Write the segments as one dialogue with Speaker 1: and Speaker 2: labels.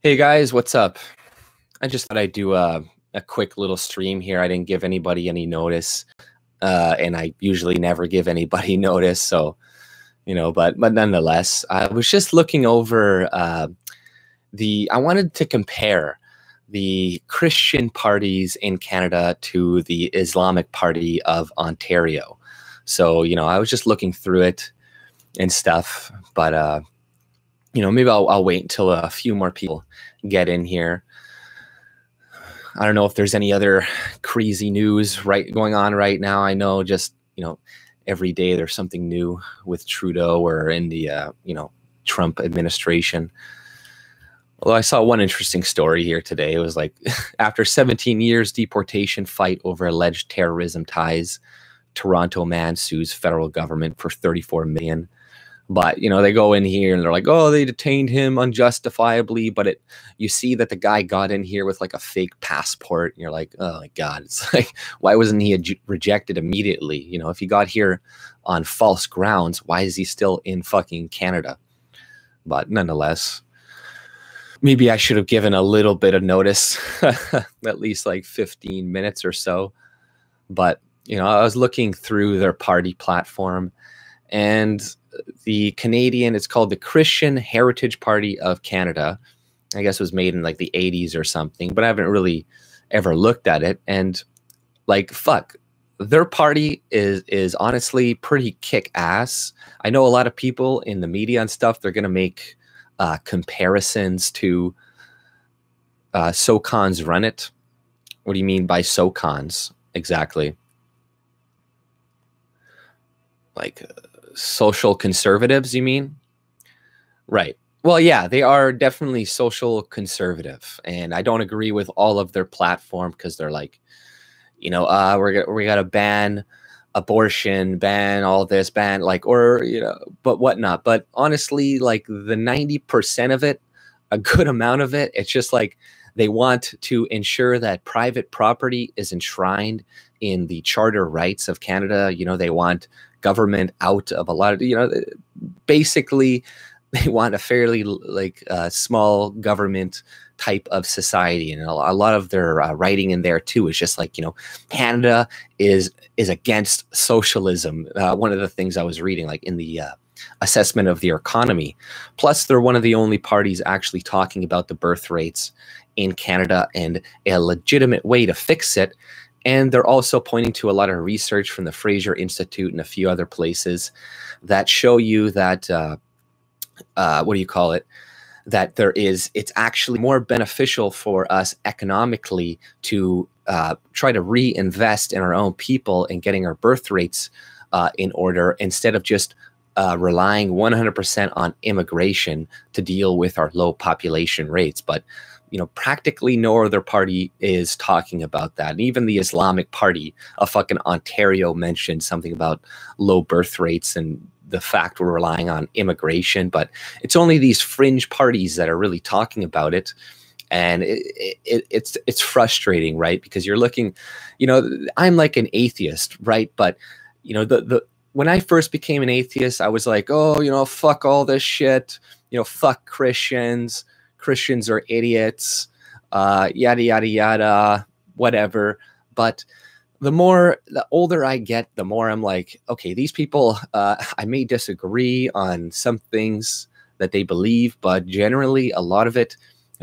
Speaker 1: Hey guys, what's up? I just thought I'd do a quick little stream here. I didn't give anybody any notice, and I usually never give anybody notice. So, but nonetheless, I was just looking over I wanted to compare the Christian parties in Canada to the Islamic Party of Ontario. So, I was just looking through it and stuff, but maybe I'll wait until a few more people get in here. I don't know if there's any other crazy news going on right now. I know just, every day there's something new with Trudeau or in the, Trump administration. Although I saw one interesting story here today. It was like, after 17 years deportation fight over alleged terrorism ties, Toronto man sues federal government for $34 million. But, they go in here and they're like, oh, they detained him unjustifiably. But you see that the guy got in here with like a fake passport. And you're like, oh, my God. It's like, why wasn't he rejected immediately? If he got here on false grounds, why is he still in fucking Canada? But nonetheless, maybe I should have given a little bit of notice, at least like 15 minutes or so. But, I was looking through their party platform, and the Canadian, it's called the Christian Heritage Party of Canada. I guess it was made in like the 80s or something, but I haven't really ever looked at it. And like, fuck, their party is honestly pretty kick ass. I know a lot of people in the media and stuff, they're going to make comparisons to SoCons Run It. What do you mean by SoCons exactly? Like social conservatives, you mean? Right. Well, yeah, they are definitely social conservative, and I don't agree with all of their platform because they're like, we got to ban abortion, ban all this, ban like, or but whatnot. But honestly, like the 90% of it, a good amount of it, it's just like they want to ensure that private property is enshrined in the charter rights of Canada. They want government out of a lot of, basically they want a fairly like small government type of society. And a lot of their writing in there too is just like, Canada is against socialism. One of the things I was reading, like in the assessment of the economy. Plus, they're one of the only parties actually talking about the birth rates in Canada and a legitimate way to fix it. And they're also pointing to a lot of research from the Fraser Institute and a few other places that show you that, that it's actually more beneficial for us economically to try to reinvest in our own people and getting our birth rates in order instead of just relying 100% on immigration to deal with our low population rates. But practically no other party is talking about that. And even the Islamic Party of fucking Ontario mentioned something about low birth rates and the fact we're relying on immigration. But it's only these fringe parties that are really talking about it. And it's frustrating, right? Because you're looking, I'm like an atheist, right? But, when I first became an atheist, I was like, oh, fuck all this shit, fuck Christians. Christians are idiots, yada, yada, yada, whatever. But the older I get, the more I'm like, okay, these people, I may disagree on some things that they believe, but generally a lot of it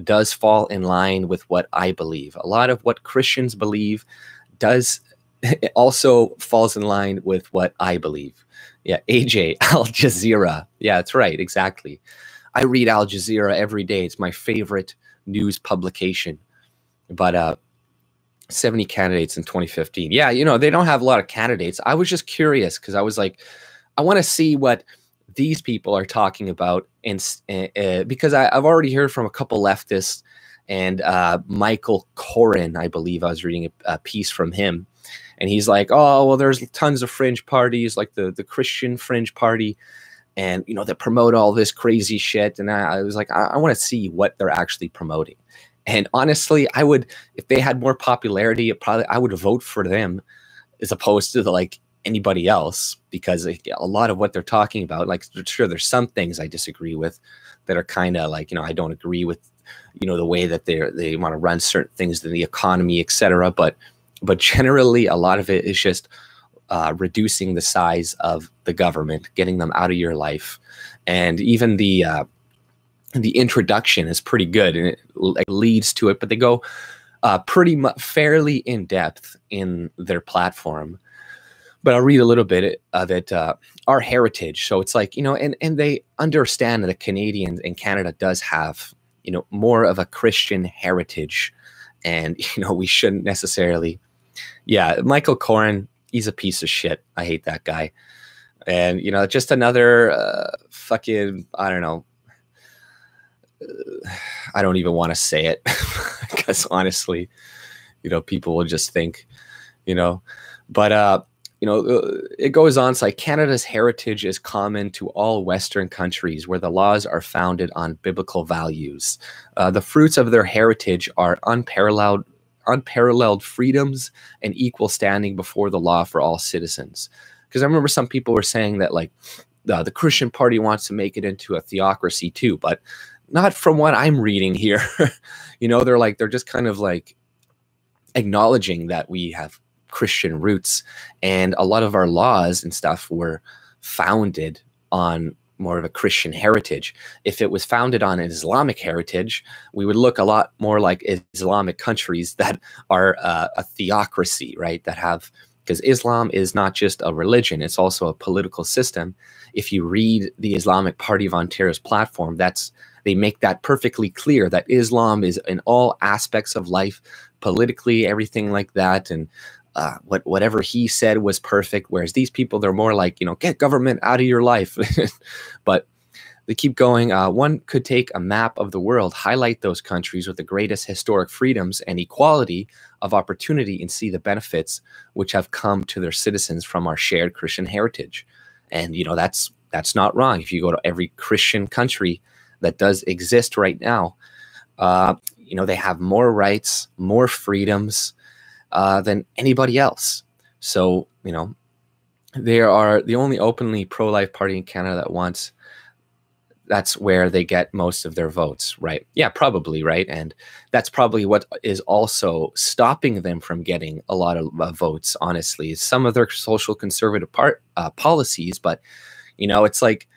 Speaker 1: does fall in line with what I believe. A lot of what Christians believe it also falls in line with what I believe. Yeah, AJ, Al Jazeera. Yeah, that's right, exactly. I read Al Jazeera every day. It's my favorite news publication. But 70 candidates in 2015. Yeah, they don't have a lot of candidates. I was just curious because I was like, I want to see what these people are talking about. And because I've already heard from a couple leftists and Michael Corin, I believe I was reading a piece from him. And he's like, oh, well, there's tons of fringe parties like the Christian fringe party. And, that promote all this crazy shit. And I was like, I want to see what they're actually promoting. And honestly, I would, if they had more popularity, I would vote for them as opposed to like anybody else, because a lot of what they're talking about, like, sure, there's some things I disagree with that are kind of like, I don't agree with you know, the way that they want to run certain things in the economy, etc. But generally, a lot of it is just reducing the size of the government, getting them out of your life, and even the introduction is pretty good, and it leads to it. But they go pretty much fairly in depth in their platform. But I'll read a little bit of it. Our heritage. So it's like, you know, and they understand that Canadians and Canada does have, you know, more of a Christian heritage, and you know, we shouldn't necessarily. Yeah, Michael Corrin, he's a piece of shit. I hate that guy. And you know, just another fucking, I don't know. I don't even want to say it because honestly, you know, people will just think, you know, but you know, it goes on. It's like Canada's heritage is common to all Western countries where the laws are founded on biblical values. The fruits of their heritage are unparalleled freedoms and equal standing before the law for all citizens. Because I remember some people were saying that like the Christian Party wants to make it into a theocracy too, but not from what I'm reading here. You know, they're just kind of like acknowledging that we have Christian roots, and a lot of our laws and stuff were founded on more of a Christian heritage. If it was founded on an Islamic heritage, we would look a lot more like Islamic countries that are a theocracy, right? That have, because Islam is not just a religion, it's also a political system. If you read the Islamic Party of Ontario's platform, they make that perfectly clear that Islam is in all aspects of life, politically, everything like that, and whatever he said was perfect, whereas these people, they're more like, you know, get government out of your life. But they keep going. One could take a map of the world, highlight those countries with the greatest historic freedoms and equality of opportunity, and see the benefits which have come to their citizens from our shared Christian heritage. And, you know, that's not wrong. If you go to every Christian country that does exist right now, you know, they have more rights, more freedoms than anybody else. So, you know, they are the only openly pro-life party in Canada that wants, that's where they get most of their votes, right? Yeah, probably, right? And that's probably what is also stopping them from getting a lot of votes, honestly, is some of their social conservative policies. But, you know, it's like,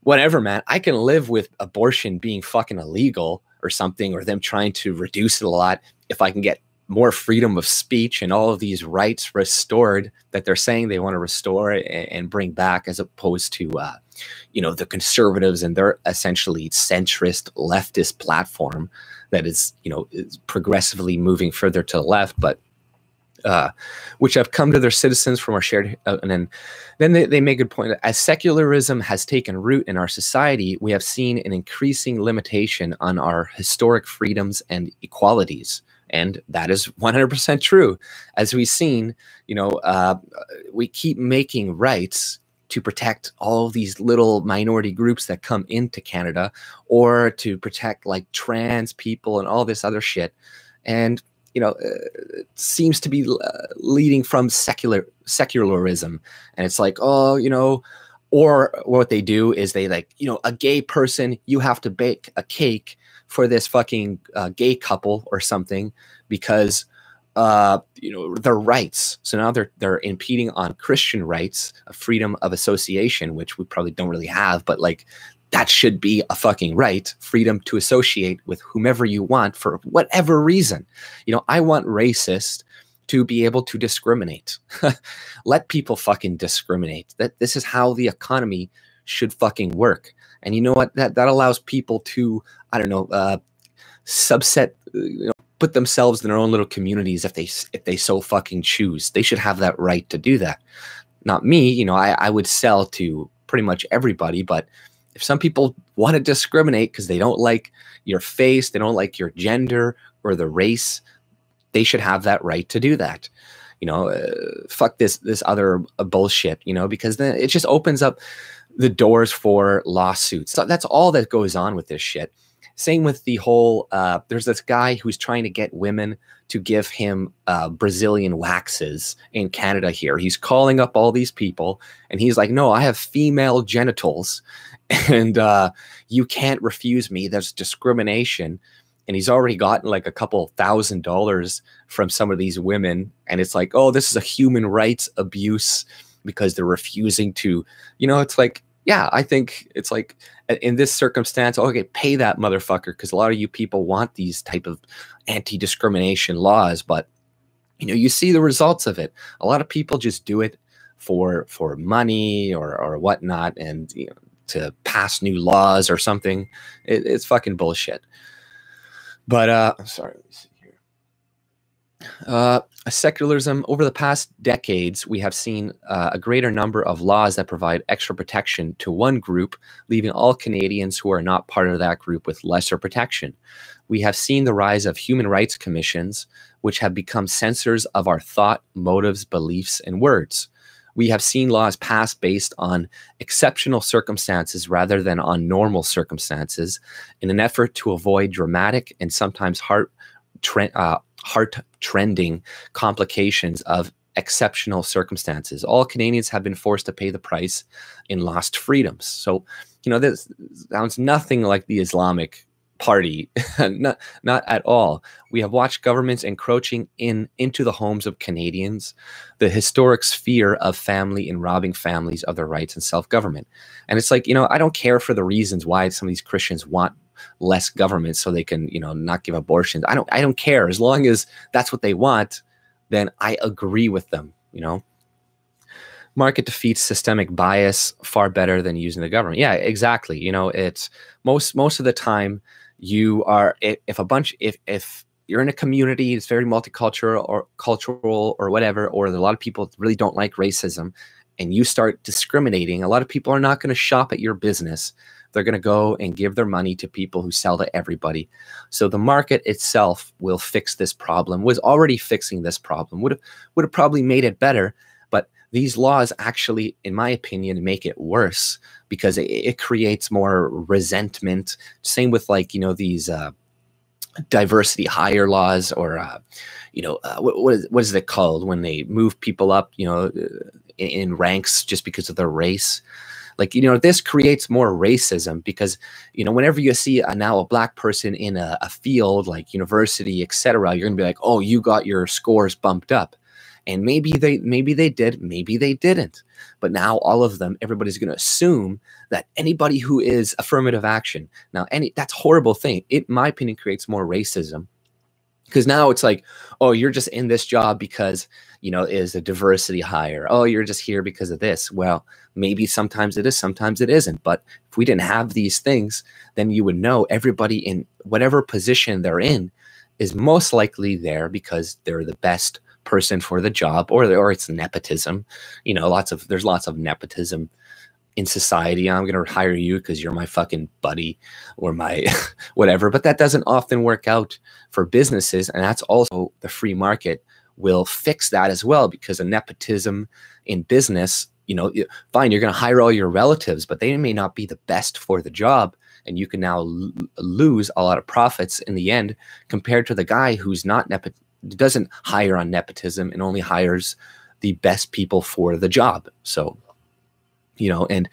Speaker 1: whatever, man, I can live with abortion being fucking illegal or something, or them trying to reduce it a lot, if I can get more freedom of speech and all of these rights restored that they're saying they want to restore and bring back, as opposed to, you know, the conservatives and their essentially centrist leftist platform that is, you know, is progressively moving further to the left, but which have come to their citizens from our shared, and then they make a point. As secularism has taken root in our society, we have seen an increasing limitation on our historic freedoms and equalities. And that is 100% true. As we've seen, you know, we keep making rights to protect all these little minority groups that come into Canada, or to protect like trans people and all this other shit. And, you know, it seems to be leading from secularism. And it's like, oh, you know, or what they do is they like, you know, a gay person, you have to bake a cake for this fucking gay couple or something, because you know, their rights. So now they're impeding on Christian rights, a freedom of association, which we probably don't really have, but like that should be a fucking right, freedom to associate with whomever you want for whatever reason. You know, I want racists to be able to discriminate. Let people fucking discriminate. That this is how the economy should fucking work. And you know what? That allows people to, I don't know, subset, you know, put themselves in their own little communities if they so fucking choose. They should have that right to do that. Not me, you know, I would sell to pretty much everybody, but if some people want to discriminate because they don't like your face, they don't like your gender or the race, they should have that right to do that. You know, fuck this other bullshit, you know, because then it just opens up the doors for lawsuits. So that's all that goes on with this shit. Same with the whole, there's this guy who's trying to get women to give him Brazilian waxes in Canada here. He's calling up all these people and he's like, no, I have female genitals and you can't refuse me. There's discrimination. And he's already gotten like a couple $1,000s from some of these women. And it's like, oh, this is a human rights abuse because they're refusing to, you know, it's like, yeah, I think it's like in this circumstance, okay, pay that motherfucker, because a lot of you people want these type of anti-discrimination laws, but you know, you see the results of it. A lot of people just do it for money or whatnot, and you know, to pass new laws or something. It's fucking bullshit. But I'm sorry, let me see here. Secularism, over the past decades, we have seen a greater number of laws that provide extra protection to one group, leaving all Canadians who are not part of that group with lesser protection. We have seen the rise of human rights commissions, which have become censors of our thought, motives, beliefs, and words. We have seen laws passed based on exceptional circumstances rather than on normal circumstances in an effort to avoid dramatic and sometimes heart-trending complications of exceptional circumstances. All Canadians have been forced to pay the price in lost freedoms. So, you know, this sounds nothing like the Islamic Party, not at all. We have watched governments encroaching into the homes of Canadians, the historic sphere of family, and robbing families of their rights and self-government. And it's like, you know, I don't care for the reasons why some of these Christians want less government so they can, you know, not give abortions. I don't care. As long as that's what they want, then I agree with them, you know. Market defeats systemic bias far better than using the government. Yeah, exactly. You know, it's most of the time you are, if you're in a community, it's very multicultural or cultural or whatever, or a lot of people really don't like racism, and you start discriminating, a lot of people are not going to shop at your business. They're going to go and give their money to people who sell to everybody. So the market itself will fix this problem, was already fixing this problem, would have probably made it better. But these laws actually, in my opinion, make it worse because it creates more resentment. Same with, like, you know, these diversity hire laws, or you know, what is it called when they move people up, you know, in ranks just because of their race. Like, you know, this creates more racism because, you know, whenever you see now a black person in a field like university, etc., you're gonna be like, oh, you got your scores bumped up. And maybe they did, maybe they didn't. But now all of them, everybody's going to assume that anybody who is affirmative action, now that's a horrible thing. It, in my opinion, creates more racism. Because now it's like, oh, you're just in this job because, you know, is a diversity hire. Oh, you're just here because of this. Well, maybe sometimes it is, sometimes it isn't. But if we didn't have these things, then you would know everybody in whatever position they're in is most likely there because they're the best person for the job, or it's nepotism. You know, there's lots of nepotism in society. I'm going to hire you because you're my fucking buddy or my whatever. But that doesn't often work out for businesses. And that's also, the free market will fix that as well, because a nepotism in business, you know, fine, you're going to hire all your relatives, but they may not be the best for the job. And you can now lose a lot of profits in the end compared to the guy who's not doesn't hire on nepotism and only hires the best people for the job. So, you know, and,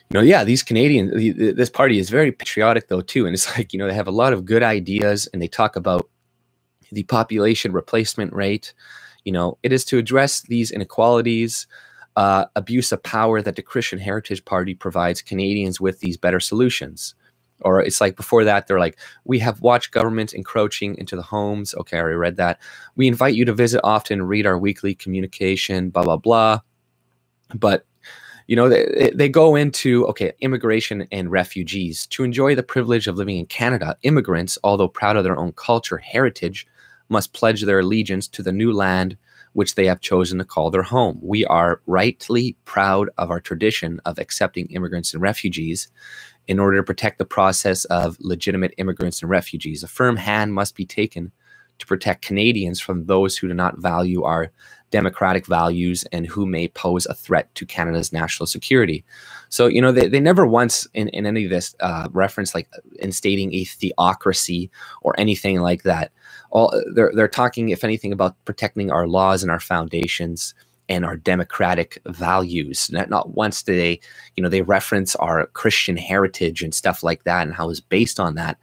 Speaker 1: you know, yeah, these Canadians, this party is very patriotic though too. And it's like, you know, they have a lot of good ideas, and they talk about the population replacement rate. You know, it is to address these inequalities, abuse of power, that the Christian Heritage Party provides Canadians with these better solutions. Or it's like before that, they're like, we have watched governments encroaching into the homes. Okay, I already read that. We invite you to visit often, read our weekly communication, blah, blah, blah. But, you know, they go into, okay, immigration and refugees. To enjoy the privilege of living in Canada, immigrants, although proud of their own culture, heritage, must pledge their allegiance to the new land which they have chosen to call their home. We are rightly proud of our tradition of accepting immigrants and refugees. In order to protect the process of legitimate immigrants and refugees, a firm hand must be taken to protect Canadians from those who do not value our democratic values and who may pose a threat to Canada's national security. So, you know, they never once in any of this reference like instating a theocracy or anything like that. They're talking, if anything, about protecting our laws and our foundations and our democratic values. Not once do they, you know, they reference our Christian heritage and stuff like that and how it's based on that.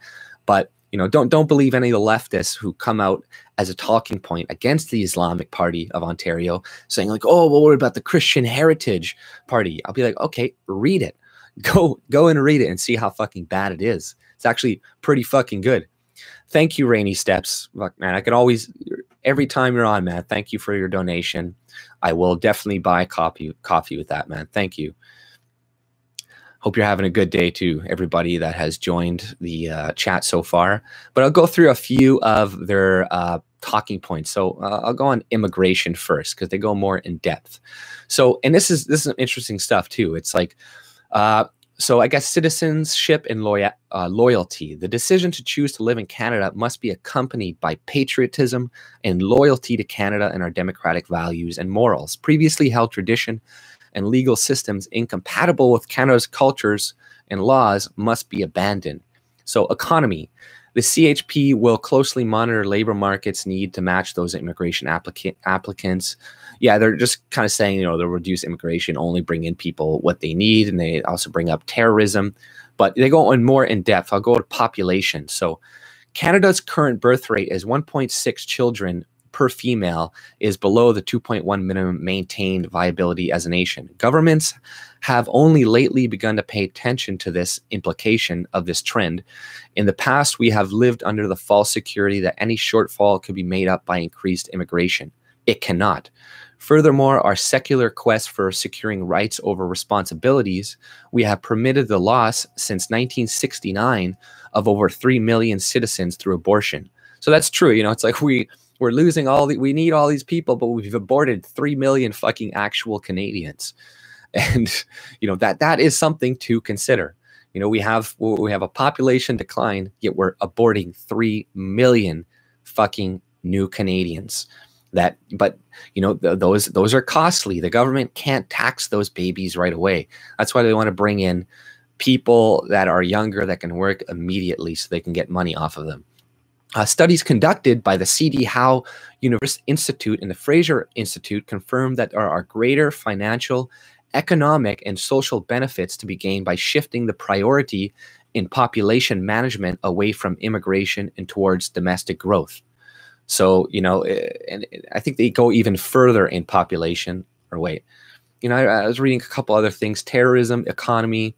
Speaker 1: But, you know, don't believe any of the leftists who come out as a talking point against the Islamic Party of Ontario, saying like, oh, well, what about the Christian Heritage Party? I'll be like, okay, read it. Go and read it and see how fucking bad it is. It's actually pretty fucking good. Thank you, Rainy Steps. Look, man, I can always, every time you're on, man, thank you for your donation. I will definitely buy coffee with that, man. Thank you. Hope you're having a good day too, everybody that has joined the chat so far. But I'll go through a few of their talking points. So I'll go on immigration first because they go more in depth. So, and this is some interesting stuff too. It's like, so I guess citizenship and loyalty. The decision to choose to live in Canada must be accompanied by patriotism and loyalty to Canada and our democratic values and morals. Previously held tradition and legal systems incompatible with Canada's cultures and laws must be abandoned. So economy. The CHP will closely monitor labor markets need to match those immigration applicants. Yeah, they're just kind of saying, you know, they'll reduce immigration, only bring in people what they need, and they also bring up terrorism. But they go on more in depth. I'll go to population. So Canada's current birth rate is 1.6 children per female, is below the 2.1 minimum maintained viability as a nation. Governments have only lately begun to pay attention to this implication of this trend. In the past, we have lived under the false security that any shortfall could be made up by increased immigration. It cannot. Furthermore, our secular quest for securing rights over responsibilities, we have permitted the loss since 1969 of over 3 million citizens through abortion. So that's true. You know, it's like we're losing we need all these people, but we've aborted 3 million fucking actual Canadians. And, you know, that is something to consider. You know, we have a population decline, yet we're aborting 3 million fucking new Canadians. But you know, those are costly. The government can't tax those babies right away. That's why they want to bring in people that are younger that can work immediately so they can get money off of them. Studies conducted by the C.D. Howe University Institute and the Fraser Institute confirmed that there are greater financial, economic, and social benefits to be gained by shifting the priority in population management away from immigration and towards domestic growth. So, you know, and I think they go even further in population. Or wait, you know, I was reading a couple other things: terrorism, economy.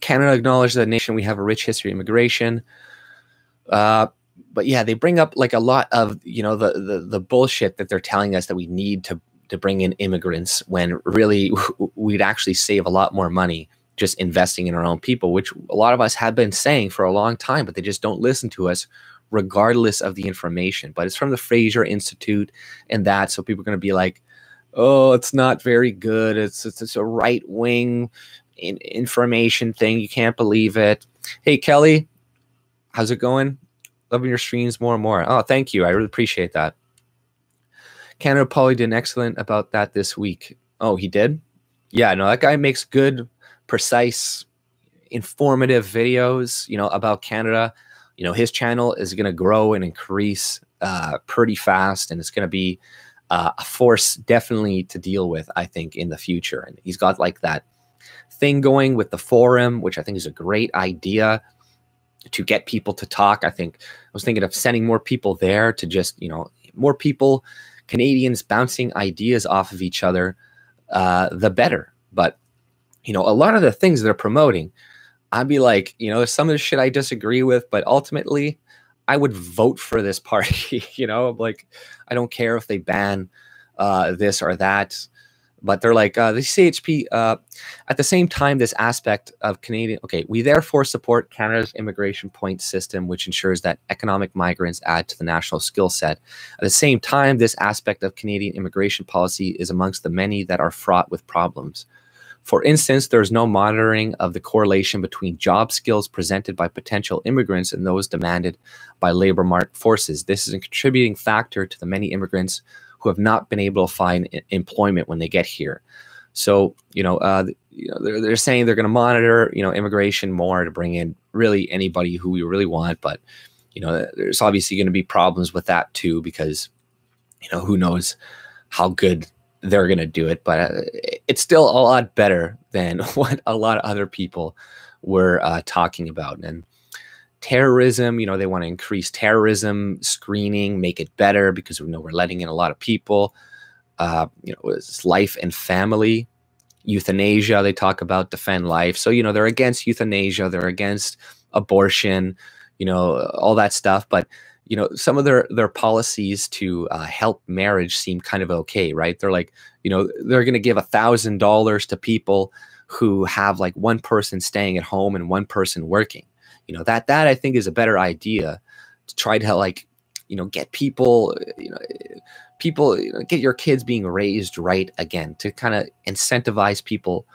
Speaker 1: Canada acknowledged that nation we have a rich history of immigration. But yeah, they bring up like a lot of, you know, the bullshit that they're telling us that we need to bring in immigrants, when really we'd actually save a lot more money just investing in our own people, which a lot of us have been saying for a long time, but they just don't listen to us regardless of the information. But it's from the Fraser Institute and that, so people are going to be like, oh, it's not very good. It's a right-wing information thing. You can't believe it. Hey, Kelly, how's it going? Loving your streams more and more. Oh, thank you. I really appreciate that. Canada Poly did excellent about that this week. Oh, he did? Yeah, no, that guy makes good, precise, informative videos, you know, about Canada. You know, his channel is going to grow and increase pretty fast, and it's going to be a force definitely to deal with, I think, in the future. And he's got like that thing going with the forum, which I think is a great idea to get people to talk. I was thinking of sending more people there to just, you know, more people, Canadians bouncing ideas off of each other, the better. But, you know, a lot of the things they're promoting, I'd be like, you know, there's some of the shit I disagree with, but ultimately I would vote for this party. You know, like, I don't care if they ban this or that. But they're like, the CHP, at the same time, this aspect of Canadian, okay, we therefore support Canada's immigration point system, which ensures that economic migrants add to the national skill set. At the same time, this aspect of Canadian immigration policy is amongst the many that are fraught with problems. For instance, there's no monitoring of the correlation between job skills presented by potential immigrants and those demanded by labor market forces. This is a contributing factor to the many immigrants who have not been able to find employment when they get here. So, they're saying they're going to monitor, immigration more to bring in really anybody who we really want. But, there's obviously going to be problems with that too, because, who knows how good they're going to do it. But it's still a lot better than what a lot of other people were talking about. And terrorism, they want to increase terrorism screening, make it better, because we know we're letting in a lot of people. It's life and family. Euthanasia, they talk about, defend life. So, they're against euthanasia, they're against abortion, all that stuff. But, some of their policies to help marriage seem kind of okay, right? They're like, they're going to give $1,000 to people who have like one person staying at home and one person working. That I think is a better idea, to try to get people, get your kids being raised right again, to kind of incentivize people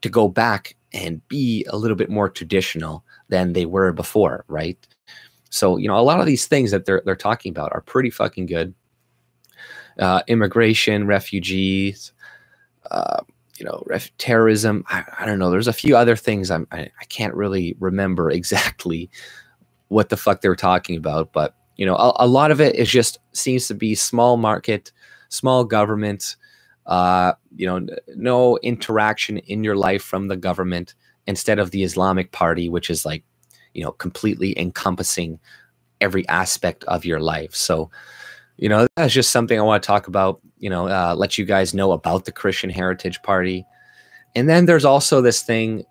Speaker 1: to go back and be a little bit more traditional than they were before, right? So, a lot of these things that they're talking about are pretty fucking good. Immigration, refugees, terrorism. I don't know. There's a few other things I can't really remember exactly what the fuck they were talking about, but a lot of it is just seems to be small market, small government, no interaction in your life from the government, instead of the Islamic Party, which is like, completely encompassing every aspect of your life. So, that's just something I want to talk about, let you guys know about the Christian Heritage Party. And then there's also this thing,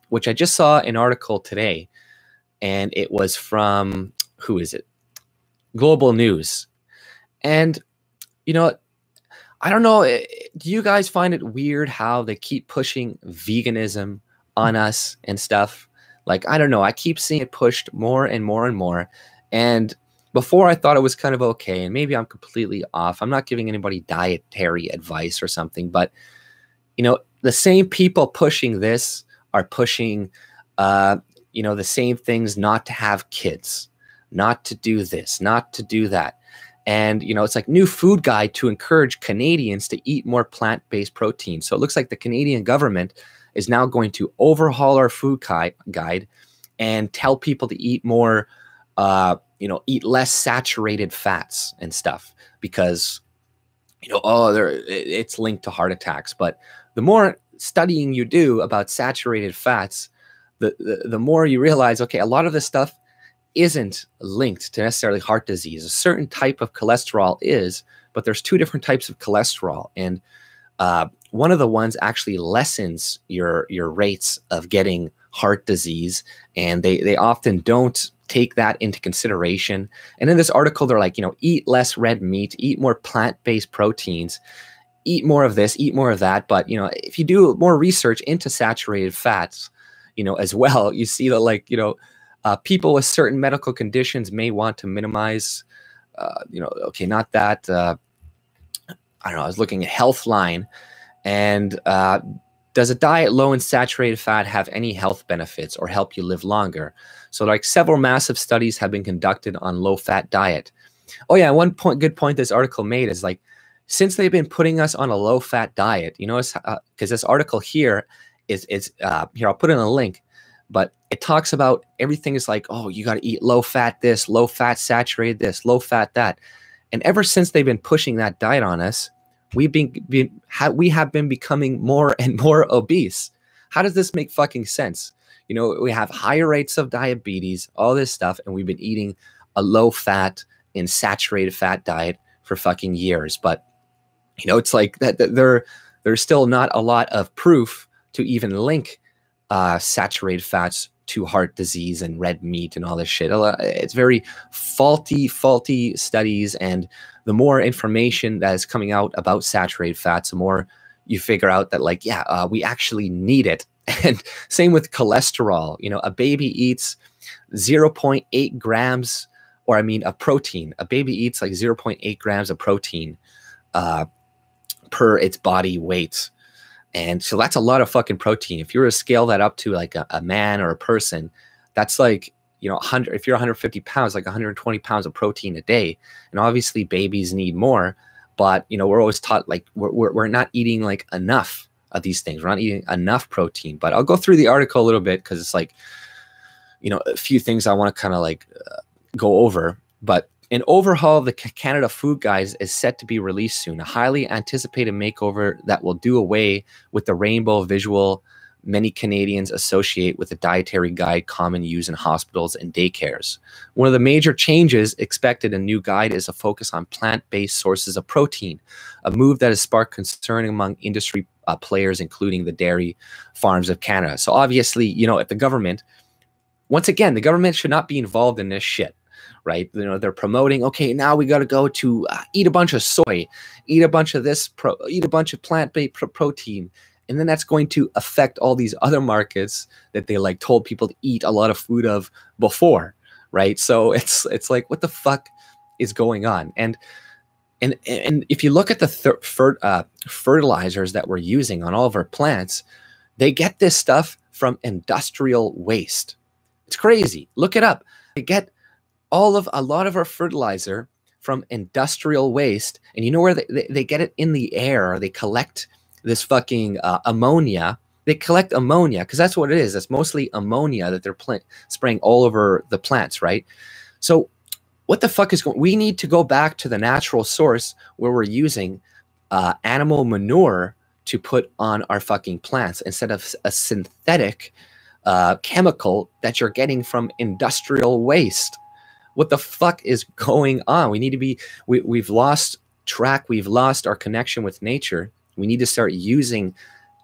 Speaker 1: which I just saw an article today, and it was from, who is it? Global News. And, I don't know, do you guys find it weird how they keep pushing veganism on us and stuff? Like, I don't know, I keep seeing it pushed more and more and more. And before I thought it was kind of okay, and maybe I'm completely off. I'm not giving anybody dietary advice or something, but, the same people pushing this are pushing, the same things, not to have kids, not to do this, not to do that. And, it's like new food guide to encourage Canadians to eat more plant-based protein. So it looks like the Canadian government is now going to overhaul our food guide and tell people to eat more, eat less saturated fats and stuff, because, it's linked to heart attacks. But the more studying you do about saturated fats, the more you realize, okay, a lot of this stuff isn't linked to necessarily heart disease. A certain type of cholesterol is, but there's two different types of cholesterol. And one of the ones actually lessens your rates of getting heart disease, and they often don't take that into consideration. And in this article, they're like, eat less red meat, eat more plant-based proteins, eat more of this, eat more of that. But, if you do more research into saturated fats, as well, you see that, like, people with certain medical conditions may want to minimize, okay, not that, I don't know, I was looking at Healthline, and does a diet low in saturated fat have any health benefits or help you live longer? So, like, several massive studies have been conducted on low-fat diet. Oh yeah, good point this article made is, like, since they've been putting us on a low-fat diet, because this article here is here, I'll put in a link, but it talks about everything is like, oh, you got to eat low-fat this, low-fat saturated this, low-fat that. And ever since they've been pushing that diet on us, we have been becoming more and more obese. How does this make fucking sense? We have higher rates of diabetes, all this stuff, and we've been eating a low-fat and saturated fat diet for fucking years. But, it's like that there's still not a lot of proof to even link saturated fats to heart disease and red meat and all this shit. It's very faulty studies, and the more information that is coming out about saturated fats, the more you figure out that, like, yeah, we actually need it. And same with cholesterol. A baby eats 0.8 grams, or of protein. A baby eats like 0.8 grams of protein per its body weight. And so that's a lot of fucking protein. If you were to scale that up to like a man or a person, that's like, you know, 100, if you're 150 pounds, like 120 pounds of protein a day. And obviously babies need more, but, you know, we're always taught like we're not eating like enough of these things. We're not eating enough protein. But I'll go through the article a little bit because it's like, you know, a few things I want to kind of like go over. But an overhaul of the Canada Food Guide is set to be released soon, a highly anticipated makeover that will do away with the rainbow visual many Canadians associate with the dietary guide common use in hospitals and daycares. One of the major changes expected in the new guide is a focus on plant-based sources of protein, a move that has sparked concern among industry players, including the dairy farms of Canada. So obviously, you know, if the government, once again, the government should not be involved in this shit, right? You know, they're promoting, okay, now we got to go to eat a bunch of soy, eat a bunch of this, eat a bunch of plant-based protein. And then that's going to affect all these other markets that they like told people to eat a lot of food of before, right? So it's like, what the fuck is going on? And if you look at the fertilizers that we're using on all of our plants, they get this stuff from industrial waste. It's crazy. Look it up. They get a lot of our fertilizer from industrial waste, and you know where they get it? In the air. They collect this fucking ammonia. They collect ammonia because that's what it is. It's mostly ammonia that they're spraying all over the plants, right? So what the fuck is going? We need to go back to the natural source where we're using animal manure to put on our fucking plants instead of a synthetic chemical that you're getting from industrial waste. What the fuck is going on? We need to be, we've lost track. We've lost our connection with nature. We need to start using,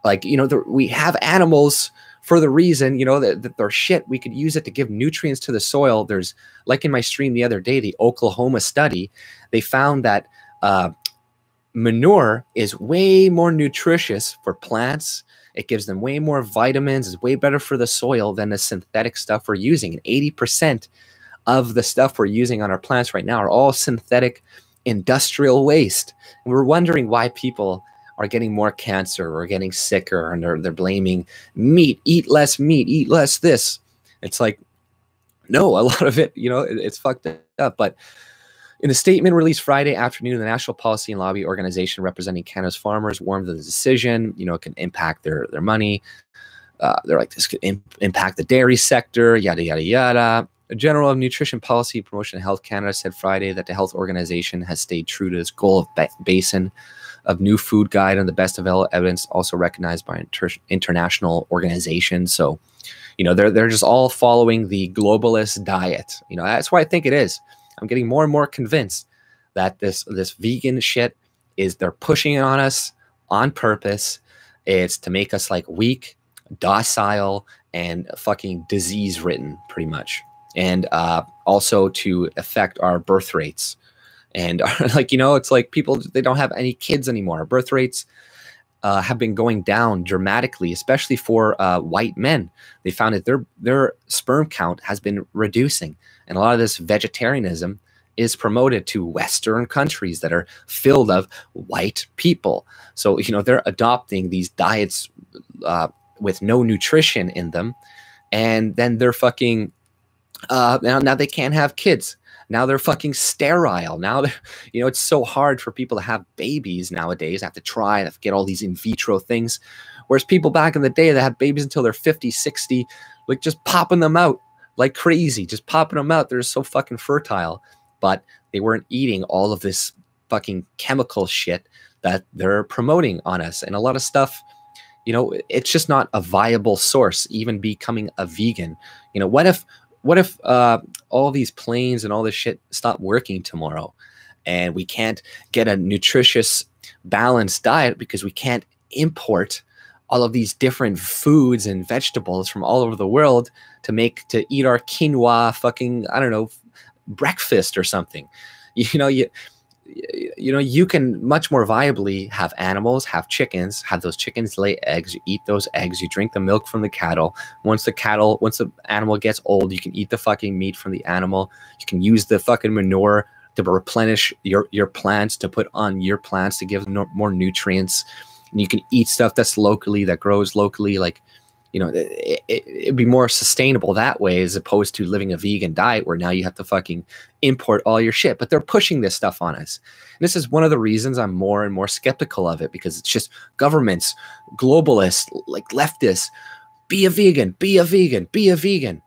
Speaker 1: like, you know, we have animals for the reason, you know, that they're shit. We could use it to give nutrients to the soil. There's, like in my stream the other day, the Oklahoma study, they found that manure is way more nutritious for plants. It gives them way more vitamins. It's way better for the soil than the synthetic stuff we're using. And 80% of the stuff we're using on our plants right now are all synthetic industrial waste. And we're wondering why people are getting more cancer or getting sicker, and they're blaming meat, eat less meat, eat less this. It's like, no, a lot of it, you know, it's fucked up. But in a statement released Friday afternoon, the National Policy and Lobby Organization representing Canada's farmers warned that the decision, you know, it can impact their money. They're like, this could impact the dairy sector, yada, yada, yada. The General of Nutrition Policy, Promotion and Health Canada said Friday that the health organization has stayed true to its goal of basin of new food guide and the best available evidence, also recognized by international organizations. So, you know, they're just all following the globalist diet. You know, that's why I think it is. I'm getting more and more convinced that this vegan shit is, they're pushing it on us on purpose. It's to make us like weak, docile, and fucking disease ridden, pretty much. And also to affect our birth rates. And like, you know, it's like people, they don't have any kids anymore. Our birth rates have been going down dramatically, especially for white men. They found that their sperm count has been reducing. And a lot of this vegetarianism is promoted to Western countries that are filled of white people. So, you know, they're adopting these diets with no nutrition in them. And then they're fucking, now they can't have kids. Now they're fucking sterile. Now, you know, it's so hard for people to have babies nowadays. They have to try to get all these in vitro things. Whereas people back in the day, they had babies until they're 50, 60, like just popping them out like crazy, just popping them out. They're so fucking fertile, but they weren't eating all of this fucking chemical shit that they're promoting on us. And a lot of stuff, you know, it's just not a viable source, even becoming a vegan. You know, what if all these planes and all this shit stop working tomorrow and we can't get a nutritious, balanced diet because we can't import all of these different foods and vegetables from all over the world to eat our quinoa fucking, I don't know, breakfast or something. You know, you can much more viably have animals, have chickens, have those chickens lay eggs, you eat those eggs, you drink the milk from the cattle. Once the animal gets old, you can eat the fucking meat from the animal. You can use the fucking manure to replenish your plants, to put on your plants to give more nutrients. and you can eat stuff that's locally, that grows locally, like, you know, it'd be more sustainable that way, as opposed to living a vegan diet where now you have to fucking import all your shit. But they're pushing this stuff on us. And this is one of the reasons I'm more and more skeptical of it, because it's just governments, globalists, like leftists, be a vegan, be a vegan, be a vegan.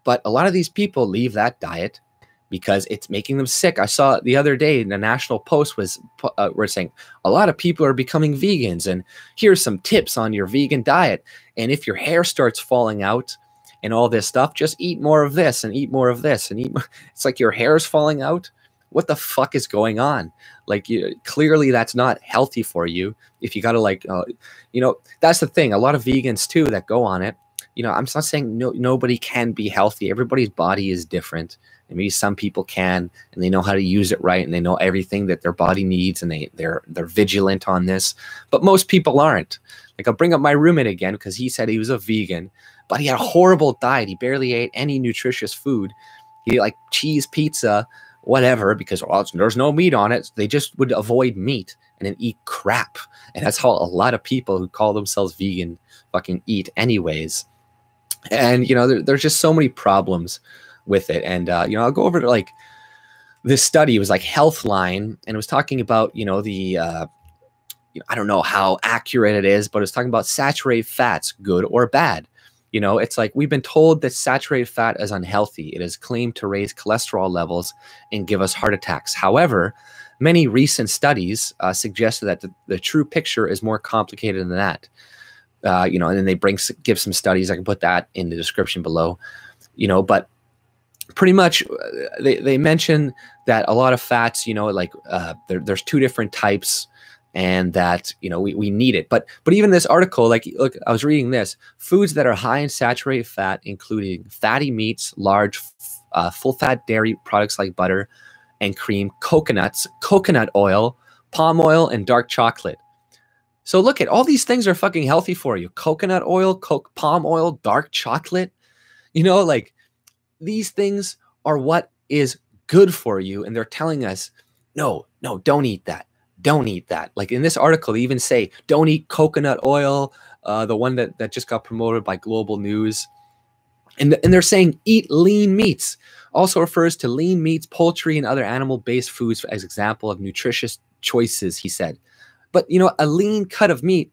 Speaker 1: But a lot of these people leave that diet because it's making them sick. I saw the other day in the National Post were saying a lot of people are becoming vegans, and here's some tips on your vegan diet. And if your hair starts falling out and all this stuff, just eat more of this and eat more of this and eat more. It's like your hair's falling out. What the fuck is going on? Like, clearly that's not healthy for you. If you got to, like, you know, that's the thing. A lot of vegans too that go on it, you know, I'm not saying nobody can be healthy. Everybody's body is different. And maybe some people can, and they know how to use it right, and they know everything that their body needs, and they're vigilant on this. But most people aren't. Like, I'll bring up my roommate again, because he said he was a vegan, but he had a horrible diet. He barely ate any nutritious food. He like cheese, pizza, whatever, because, well, there's no meat on it. They just would avoid meat and then eat crap. And that's how a lot of people who call themselves vegan fucking eat anyways. And, you know, there's just so many problems with it. And, you know, I'll go over to, like, this study. It was like Healthline, and it was talking about, you know, the, you know, I don't know how accurate it is, but it's talking about saturated fats, good or bad. You know, it's like, we've been told that saturated fat is unhealthy. It is claimed to raise cholesterol levels and give us heart attacks. However, many recent studies suggest that the true picture is more complicated than that. You know, and then they give some studies. I can put that in the description below, you know, but pretty much they mention that a lot of fats, you know, like there's two different types, and that, you know, we need it. But even this article, like, look, I was reading this: foods that are high in saturated fat, including fatty meats, large full fat dairy products like butter and cream, coconuts, coconut oil, palm oil, and dark chocolate. So look at all these things are fucking healthy for you. Coconut oil, palm oil, dark chocolate. You know, like, these things are what is good for you. And they're telling us, no, don't eat that. Don't eat that. Like, in this article, they even say, don't eat coconut oil, the one that just got promoted by Global News. And they're saying eat lean meats. Also refers to lean meats, poultry, and other animal-based foods as example of nutritious choices, he said. But, you know, a lean cut of meat,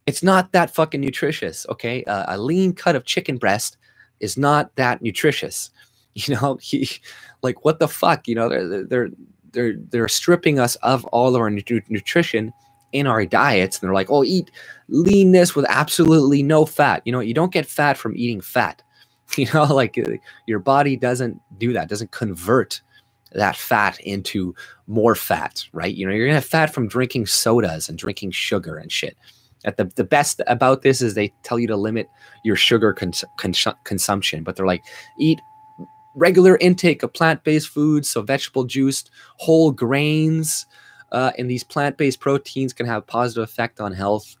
Speaker 1: it's not that fucking nutritious, okay? A lean cut of chicken breast is not that nutritious. You know, like, what the fuck? You know, they're stripping us of all of our nutrition in our diets, and they're like, oh, eat leanness with absolutely no fat. You know, you don't get fat from eating fat. You know, like, your body doesn't do that, doesn't convert that fat into more fat, right? You know, you're gonna have fat from drinking sodas and drinking sugar and shit. The best about this is they tell you to limit your sugar consumption, but they're like, eat regular intake of plant-based foods, so vegetable juice, whole grains, and these plant-based proteins can have a positive effect on health.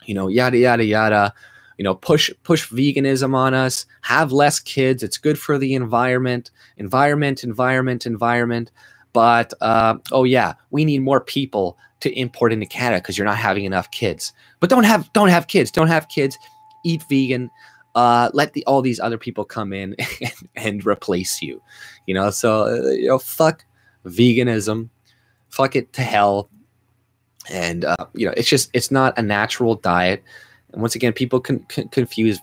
Speaker 1: You know, yada yada yada. You know, push veganism on us. Have less kids. It's good for the environment. Environment. But oh yeah, we need more people to import into Canada because you're not having enough kids. But don't have kids. Don't have kids. Eat vegan. Let all these other people come in and replace you. You know, so you know, fuck veganism. Fuck it to hell. And you know, it's not a natural diet. And once again, people confuse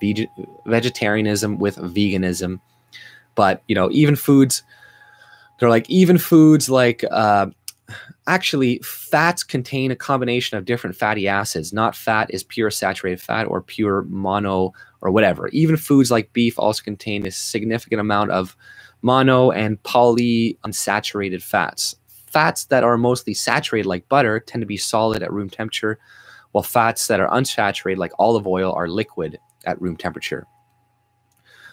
Speaker 1: vegetarianism with veganism. But, you know, even foods like actually, fats contain a combination of different fatty acids. Not fat is pure saturated fat or pure mono or whatever. Even foods like beef also contain a significant amount of mono and polyunsaturated fats. Fats that are mostly saturated, like butter, tend to be solid at room temperature, while fats that are unsaturated, like olive oil, are liquid at room temperature.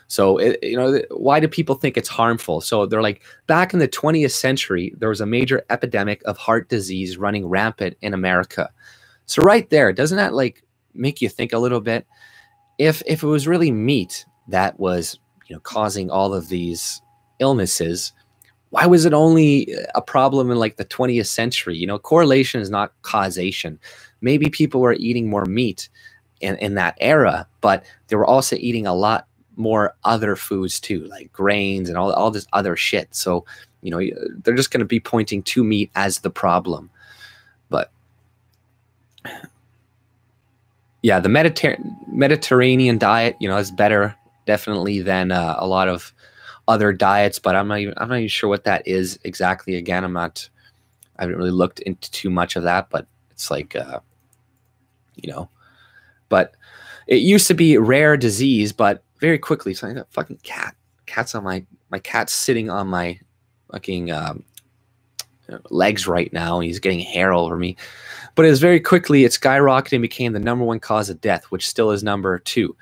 Speaker 1: So, you know, why do people think it's harmful? So they're like, back in the 20th century, there was a major epidemic of heart disease running rampant in America. So right there, doesn't that, like, make you think a little bit? If it was really meat that was, you know, causing all of these illnesses, why was it only a problem in, like, the 20th century? You know, correlation is not causation. maybe people were eating more meat in that era, but they were also eating a lot more other foods too, like grains and all this other shit. So, you know, they're just going to be pointing to meat as the problem. But yeah, the Mediterranean diet, you know, is better definitely than a lot of other diets, but I'm not even sure what that is exactly. Again, I haven't really looked into too much of that, but it's like, you know, but it used to be rare disease, but very quickly, so I got a fucking cat's on my cat's sitting on my fucking legs right now, and he's getting hair all over me. But it was very quickly, it skyrocketed and became the #1 cause of death, which still is #2,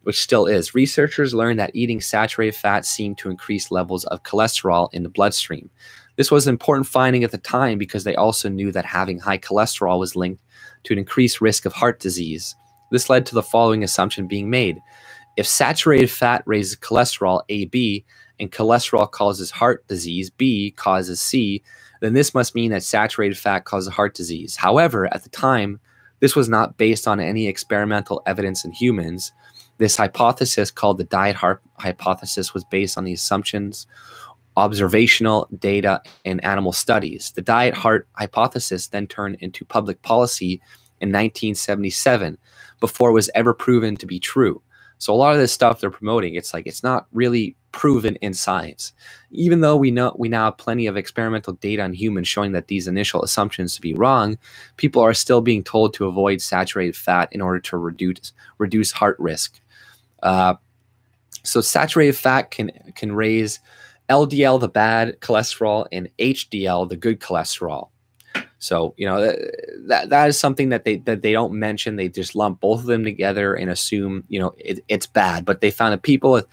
Speaker 1: which still is. Researchers learned that eating saturated fat seemed to increase levels of cholesterol in the bloodstream. This was an important finding at the time because they also knew that having high cholesterol was linked to an increased risk of heart disease. This led to the following assumption being made. If saturated fat raises cholesterol, AB, and cholesterol causes heart disease, B, causes C, then this must mean that saturated fat causes heart disease. However, at the time, this was not based on any experimental evidence in humans. This hypothesis, called the diet hypothesis, was based on the assumptions, observational data, and animal studies. The diet heart hypothesis then turned into public policy in 1977 before it was ever proven to be true. So a lot of this stuff they're promoting, it's like it's not really proven in science. Even though we now have plenty of experimental data on humans showing that these initial assumptions to be wrong, people are still being told to avoid saturated fat in order to reduce heart risk. So saturated fat can raise LDL, the bad cholesterol, and HDL, the good cholesterol. So, you know, that is something that they don't mention. They just lump both of them together and assume, you know, it's bad. But they found that people with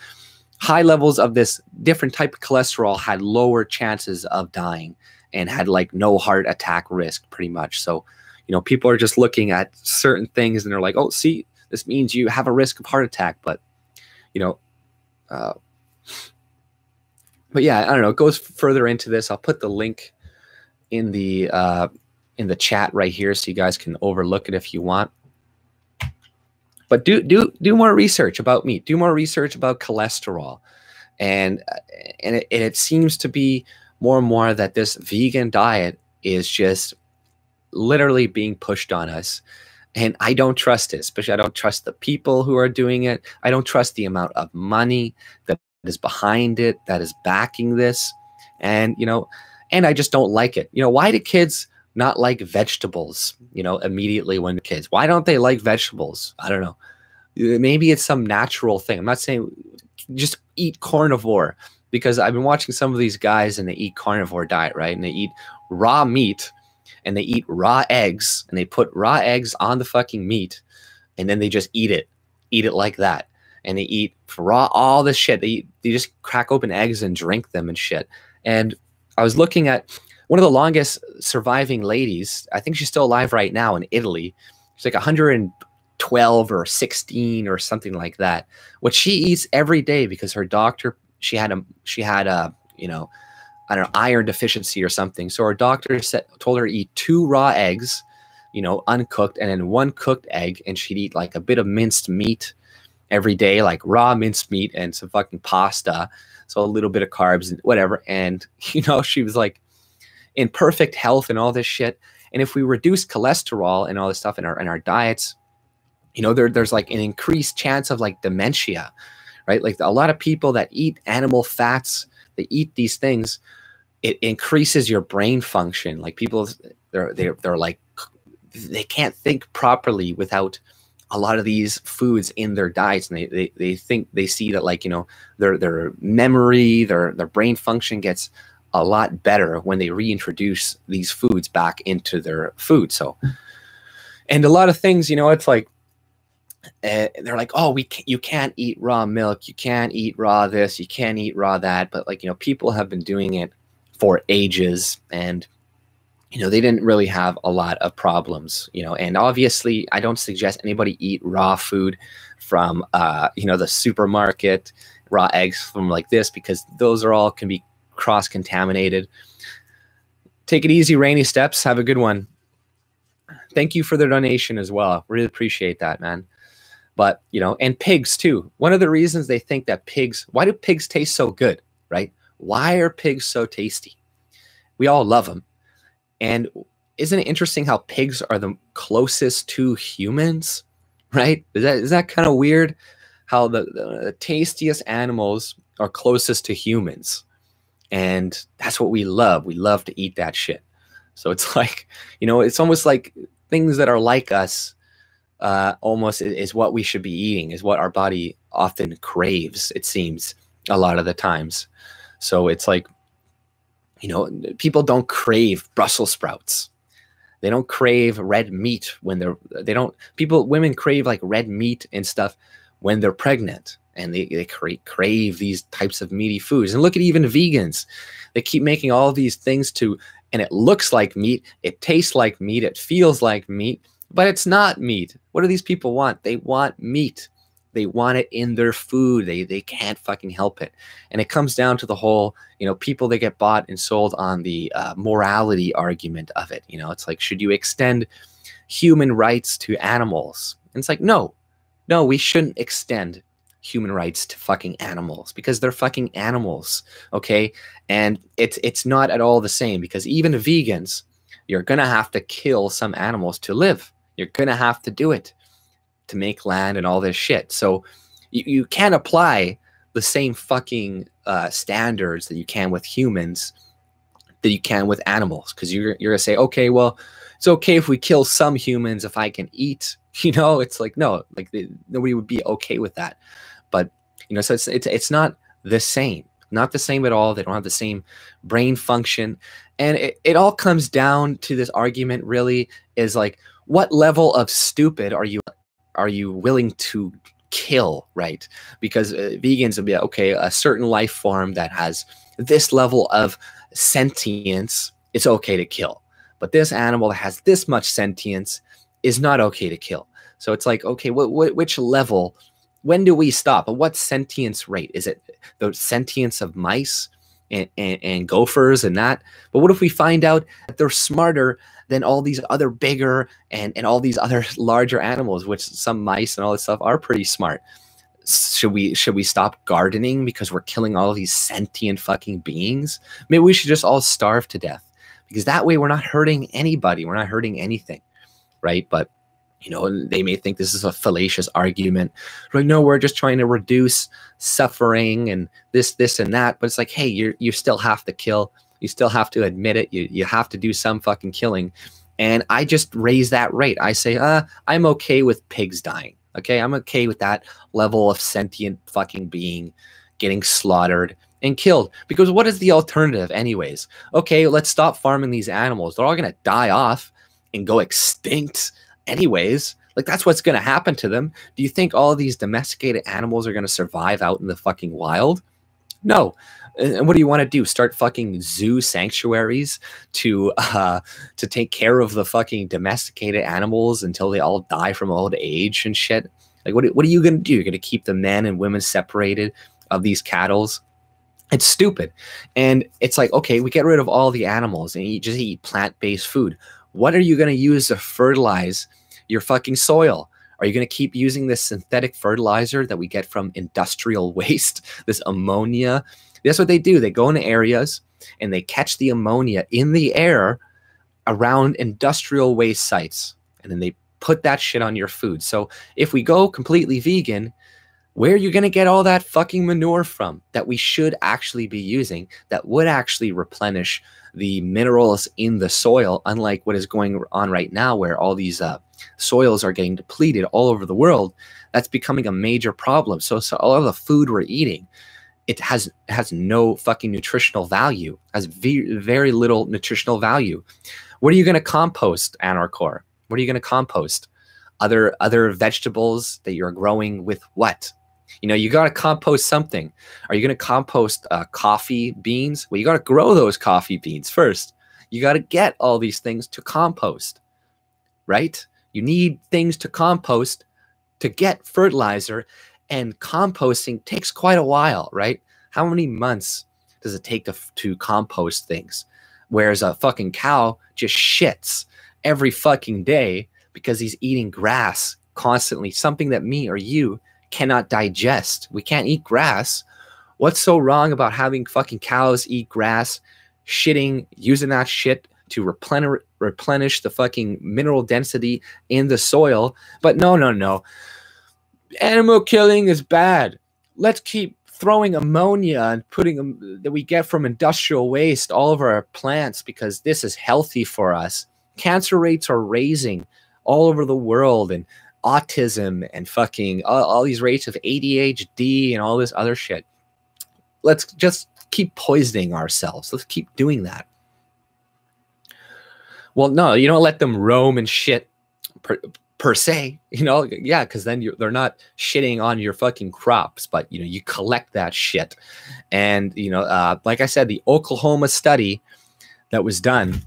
Speaker 1: high levels of this different type of cholesterol had lower chances of dying and had like no heart attack risk pretty much. So, you know, people are just looking at certain things and they're like, oh, see, this means you have a risk of heart attack. But, you know, but yeah, I don't know. It goes further into this. I'll put the link in the chat right here so you guys can overlook it if you want. But do more research about meat. Do more research about cholesterol, and it seems to be more and more that this vegan diet is just literally being pushed on us, and I don't trust it. Especially, I don't trust the people who are doing it. I don't trust the amount of money that is behind it, that is backing this, and you know. And I just don't like it. You know, why do kids not like vegetables, you know, immediately when they're kids? Why don't they like vegetables? I don't know. Maybe it's some natural thing. I'm not saying just eat carnivore, because I've been watching some of these guys and they eat carnivore diet, right? And they eat raw meat and they eat raw eggs and they put raw eggs on the fucking meat and then they just eat it like that. And they eat raw, all this shit. They just crack open eggs and drink them and shit. And I was looking at one of the longest surviving ladies. I think she's still alive right now in Italy. She's like 112 or 16 or something like that. What she eats every day, because her doctor, she had a you know, I don't know, iron deficiency or something. So her doctor told her to eat 2 raw eggs, you know, uncooked, and then 1 cooked egg, and she'd eat like a bit of minced meat every day, like raw minced meat and some fucking pasta. So a little bit of carbs and whatever. And, you know, she was like in perfect health and all this shit. And if we reduce cholesterol and all this stuff in our diets, you know, there's like an increased chance of like dementia, right? Like a lot of people that eat animal fats, they eat these things, it increases your brain function. Like people, they're like, they can't think properly without a lot of these foods in their diets, and they think, they see that, like, you know, their memory, their brain function gets a lot better when they reintroduce these foods back into their food. So, and a lot of things, you know, it's like they're like, oh, you can't eat raw milk, you can't eat raw this, you can't eat raw that. But like, you know, people have been doing it for ages, and you know, they didn't really have a lot of problems, you know. And obviously, I don't suggest anybody eat raw food from, you know, the supermarket, raw eggs from like this, because those are all can be cross-contaminated. Take it easy, Rainy Steps. Have a good one. thank you for the donation as well. Really appreciate that, man. But, you know, and pigs too. One of the reasons they think that pigs, why do pigs taste so good, right? Why are pigs so tasty? We all love them. And isn't it interesting how pigs are the closest to humans, right? Is that kind of weird? How the tastiest animals are closest to humans. And that's what we love. We love to eat that shit. So it's like, you know, it's almost like things that are like us almost is what we should be eating, is what our body often craves, it seems, a lot of the times. So it's like, you know, people don't crave Brussels sprouts. They don't crave red meat when women crave like red meat and stuff when they're pregnant, and they crave these types of meaty foods. And look at even vegans. They keep making all these things and it looks like meat, it tastes like meat, it feels like meat, but it's not meat. What do these people want? They want meat. They want it in their food. They can't fucking help it. And it comes down to the whole, you know, people that get bought and sold on the morality argument of it. You know, it's like, should you extend human rights to animals? And it's like, no, we shouldn't extend human rights to fucking animals, because they're fucking animals, okay? And it's not at all the same, because even vegans, you're gonna have to kill some animals to live. You're gonna have to do it to make land and all this shit. So you can't apply the same fucking standards that you can with humans that you can with animals, because you're gonna say, okay, well, it's okay if we kill some humans if I can eat. You know, it's like, no, like nobody would be okay with that. But, you know, so it's not the same. Not the same at all. They don't have the same brain function. And it all comes down to this argument, really, is like, what level of stupid are you willing to kill, right? Because vegans will be, okay, a certain life form that has this level of sentience, it's okay to kill. But this animal that has this much sentience is not okay to kill. So it's like, okay, which level? When do we stop? At what sentience rate? Is it the sentience of mice and gophers and that? But what if we find out that they're smarter than all these other bigger and all these other larger animals, which some mice and all this stuff are pretty smart? Should we stop gardening because we're killing all these sentient fucking beings? Maybe we should just all starve to death, because that way we're not hurting anybody. We're not hurting anything, right? But, you know, they may think this is a fallacious argument. Like, no, we're just trying to reduce suffering and this, and that. But it's like, hey, you still have to kill. You still have to admit it. You have to do some fucking killing. And I just raise that rate. I say, I'm okay with pigs dying. Okay, I'm okay with that level of sentient fucking being getting slaughtered and killed. Because what is the alternative anyways? Okay, let's stop farming these animals. They're all going to die off and go extinct anyways. Like, that's what's going to happen to them. Do you think all of these domesticated animals are going to survive out in the fucking wild? No. And what do you want to do? Start fucking zoo sanctuaries to take care of the fucking domesticated animals until they all die from old age and shit? Like, what are you going to do? You're going to keep the men and women separated of these cattles? It's stupid. And it's like, okay, we get rid of all the animals and you just eat plant-based food. What are you going to use to fertilize your fucking soil? Are you going to keep using this synthetic fertilizer that we get from industrial waste, this ammonia? That's what they do. They go into areas and they catch the ammonia in the air around industrial waste sites, and then they put that shit on your food. So if we go completely vegan, where are you going to get all that fucking manure from that we should actually be using that would actually replenish the minerals in the soil, unlike what is going on right now, where all these soils are getting depleted all over the world? That's becoming a major problem. So all of the food we're eating, it has no fucking nutritional value, has very little nutritional value. What are you going to compost, Anarchor? What are you going to compost? Other vegetables that you're growing with what? You know, you got to compost something. Are you going to compost coffee beans? Well, you got to grow those coffee beans first. You got to get all these things to compost, right? You need things to compost to get fertilizer, and composting takes quite a while, right? How many months does it take to compost things? Whereas a fucking cow just shits every fucking day because he's eating grass constantly, something that me or you cannot digest. We can't eat grass. What's so wrong about having fucking cows eat grass, shitting, using that shit to replenish the fucking mineral density in the soil? But no, no, no. Animal killing is bad. Let's keep throwing ammonia and putting them that we get from industrial waste all over our plants because this is healthy for us. Cancer rates are raising all over the world, and autism and fucking all these rates of ADHD and all this other shit. Let's just keep poisoning ourselves. Let's keep doing that. Well, no, you don't let them roam and shit per se, you know, yeah, because then they're not shitting on your fucking crops, but, you know, you collect that shit. And, you know, like I said, the Oklahoma study that was done,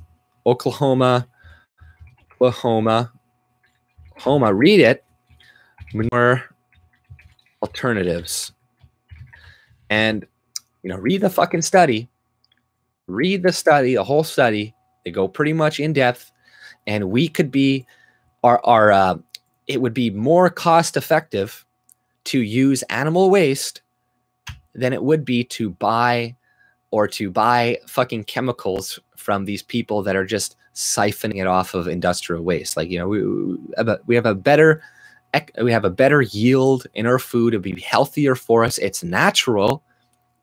Speaker 1: Oklahoma, read it, manure alternatives. And, you know, read the fucking study, the whole study. They go pretty much in depth, and we could be it would be more cost effective to use animal waste than it would be to buy fucking chemicals from these people that are just siphoning it off of industrial waste. Like, you know, we have a better yield in our food. It'd be healthier for us. It's natural.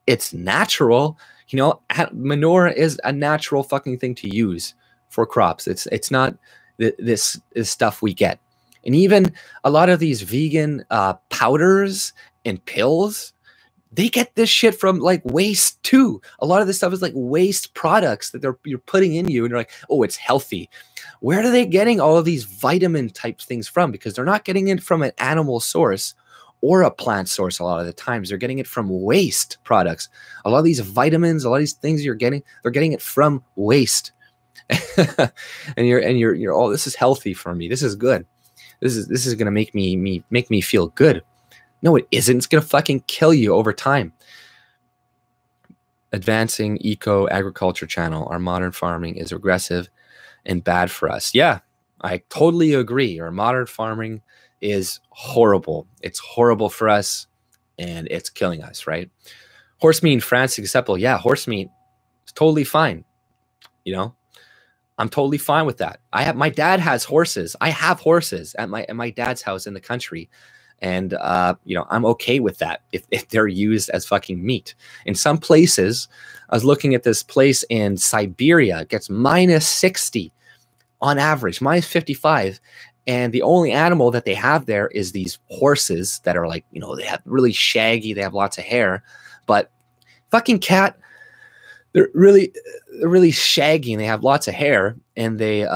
Speaker 1: It's natural. You know, manure is a natural fucking thing to use for crops. It's not this stuff we get. And even a lot of these vegan powders and pills, they get this shit from like waste too. A lot of this stuff is like waste products that you're putting in you, and you're like, oh, it's healthy. Where are they getting all of these vitamin type things from? Because they're not getting it from an animal source or a plant source. A lot of the times they're getting it from waste products. A lot of these vitamins, a lot of these things they're getting it from waste. and you're oh, this is healthy for me. This is good. This is gonna make me feel good. No, it isn't. It's gonna fucking kill you over time. Advancing Eco Agriculture Channel. Our modern farming is regressive and bad for us. Yeah, I totally agree. Our modern farming is horrible. It's horrible for us, and it's killing us, right? Horse meat in France, acceptable. Yeah, horse meat is totally fine. You know, I'm totally fine with that. My dad has horses. I have horses at my dad's house in the country. And, you know, I'm okay with that if they're used as fucking meat. In some places, I was looking at this place in Siberia, it gets -60 on average, -55. And the only animal that they have there is these horses that are like, you know, they have really shaggy, they have lots of hair. But fucking cat, they're really shaggy and they have lots of hair, and they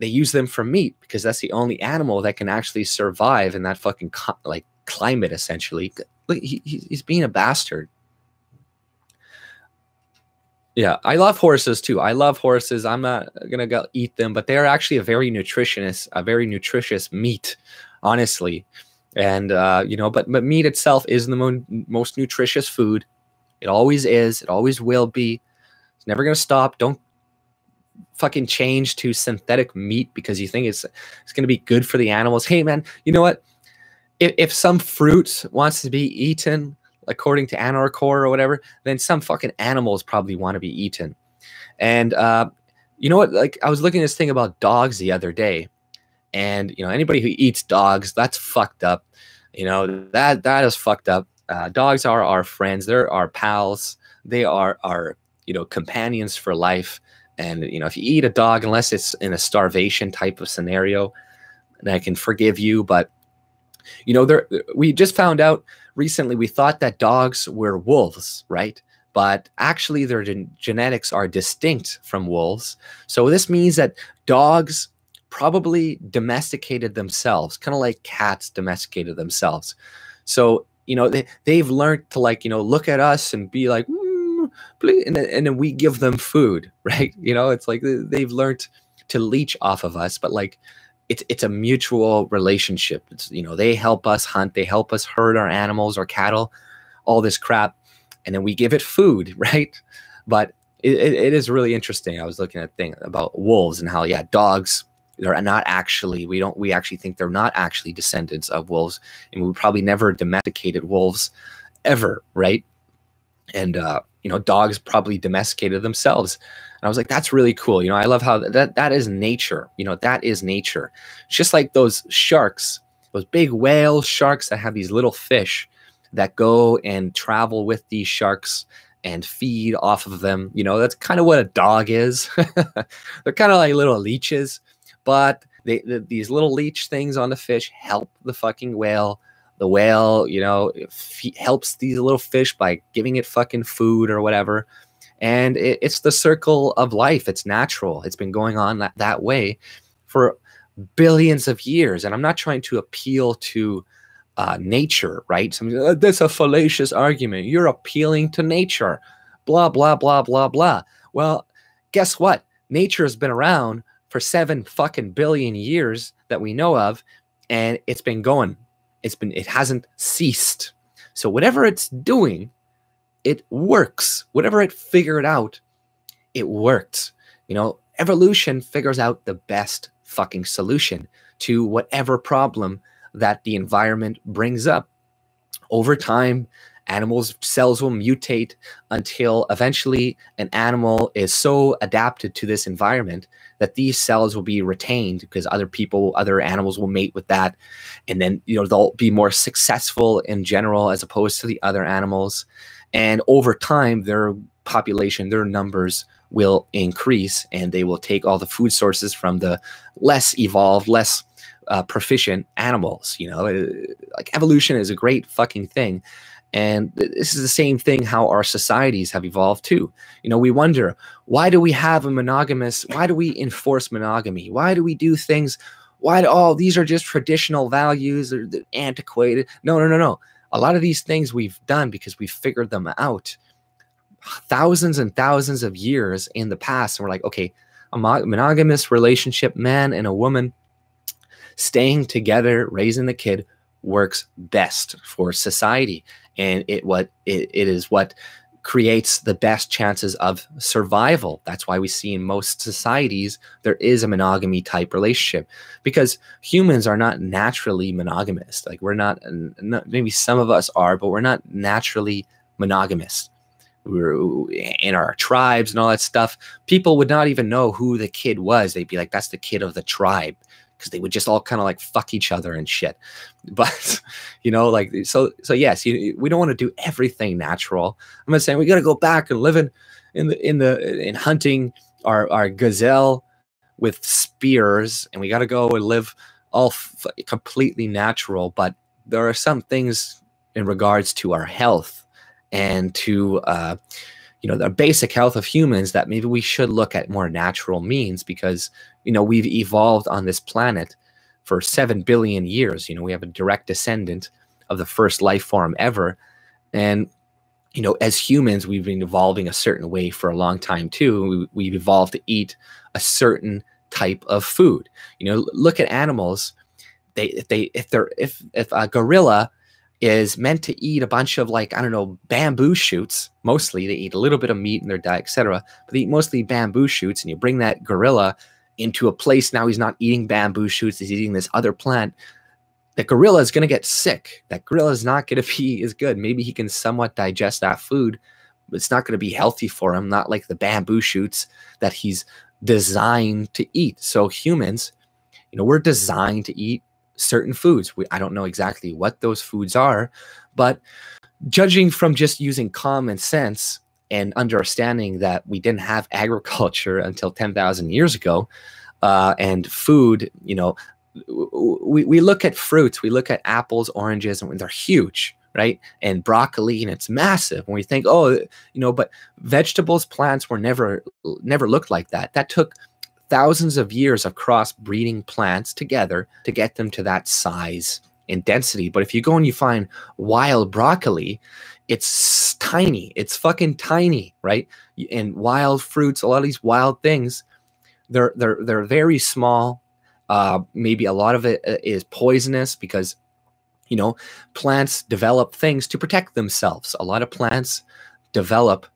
Speaker 1: use them for meat because that's the only animal that can actually survive in that fucking like climate, essentially. Look, he's being a bastard. Yeah, I love horses too. I love horses. I'm not gonna go eat them, but they're actually a very nutritious meat, honestly. And you know, but meat itself is the most nutritious food. It always is. It always will be. It's never gonna stop. Don't fucking change to synthetic meat because you think it's going to be good for the animals. Hey man, you know what? If some fruit wants to be eaten according to Anarcore or whatever, then some fucking animals probably want to be eaten. And you know what? Like, I was looking at this thing about dogs the other day, and you know, anybody who eats dogs, that's fucked up. You know, that is fucked up. Dogs are our friends. They're our pals. They are our, you know, companions for life. And, you know, if you eat a dog, unless it's in a starvation type of scenario, then I can forgive you. But, you know, we just found out recently, we thought that dogs were wolves, right? But actually their genetics are distinct from wolves. So this means that dogs probably domesticated themselves, kind of like cats domesticated themselves. So, you know, they've learned to, like, you know, look at us and be like, and then we give them food, right? You know, it's like they've learned to leech off of us, but like it's a mutual relationship. It's, you know, they help us hunt, they help us herd our animals or cattle, all this crap, and then we give it food, right? But it is really interesting. I was looking at a thing about wolves and how, yeah, dogs They're not actually, we actually think they're not actually descendants of wolves, and we probably never domesticated wolves ever, right? And you know, dogs probably domesticated themselves. And I was like, that's really cool. You know, I love how that is nature. You know, that is nature. It's just like those sharks, those big whale sharks that have these little fish that go and travel with these sharks and feed off of them. You know, that's kind of what a dog is. They're kind of like little leeches, but these little leech things on the fish help the fucking whale. The whale, you know, helps these little fish by giving it fucking food or whatever. And it's the circle of life. It's natural. It's been going on that way for billions of years. And I'm not trying to appeal to nature, right? That's a fallacious argument. You're appealing to nature. Blah, blah, blah, blah, blah. Well, guess what? Nature has been around for 7 fucking billion years that we know of, and it's been going. It hasn't ceased. So whatever it's doing, it works. Whatever it figured out, it works. You know, evolution figures out the best fucking solution to whatever problem that the environment brings up. Over time, animals' cells will mutate until eventually an animal is so adapted to this environment that these cells will be retained because other animals will mate with that. And then, you know, they'll be more successful in general as opposed to the other animals. And over time, their population, their numbers will increase, and they will take all the food sources from the less evolved, less proficient animals. You know, like evolution is a great fucking thing. And this is the same thing how our societies have evolved too. You know, we wonder, why do we have a monogamous, why do we enforce monogamy? Why do we do things? These are just traditional values, or antiquated. No. A lot of these things we've done because we figured them out thousands and thousands of years in the past. And we're like, okay, a monogamous relationship, man and a woman staying together, raising the kid, works best for society. And it is what creates the best chances of survival. That's why we see in most societies there is a monogamy type relationship, because humans are not naturally monogamous. Like we're not, maybe some of us are, but we're not naturally monogamous. We're in our tribes and all that stuff. People would not even know who the kid was. They'd be like, that's the kid of the tribe, because they would just all kind of like fuck each other and shit. But, you know, like, so yes, we don't want to do everything natural. I'm not saying we got to go back and live in hunting our gazelle with spears, and we got to go and live all completely natural. But there are some things in regards to our health and to, you know, the basic health of humans that maybe we should look at more natural means, because, you know, we've evolved on this planet for 7 billion years. You know, we have a direct descendant of the first life form ever. And, you know, as humans, we've been evolving a certain way for a long time too. We've evolved to eat a certain type of food. You know, look at animals. If a gorilla is meant to eat a bunch of, like, I don't know, bamboo shoots. Mostly they eat a little bit of meat in their diet, etc., but they eat mostly bamboo shoots. And you bring that gorilla into a place, now he's not eating bamboo shoots, he's eating this other plant. The gorilla is going to get sick. That gorilla is not going to be as good. Maybe he can somewhat digest that food, but it's not going to be healthy for him, not like the bamboo shoots that he's designed to eat. So humans, you know, we're designed to eat certain foods. I don't know exactly what those foods are, but judging from just using common sense and understanding that we didn't have agriculture until 10,000 years ago, and food, you know, we look at fruits, we look at apples, oranges, and they're huge, right? And broccoli, and it's massive. And we think, oh, you know, but vegetables, plants were never looked like that. That took thousands of years of cross-breeding plants together to get them to that size and density. But if you go and you find wild broccoli, it's tiny. It's fucking tiny, right? And wild fruits, a lot of these wild things, they're very small. Maybe a lot of it is poisonous because, you know, plants develop things to protect themselves. A lot of plants develop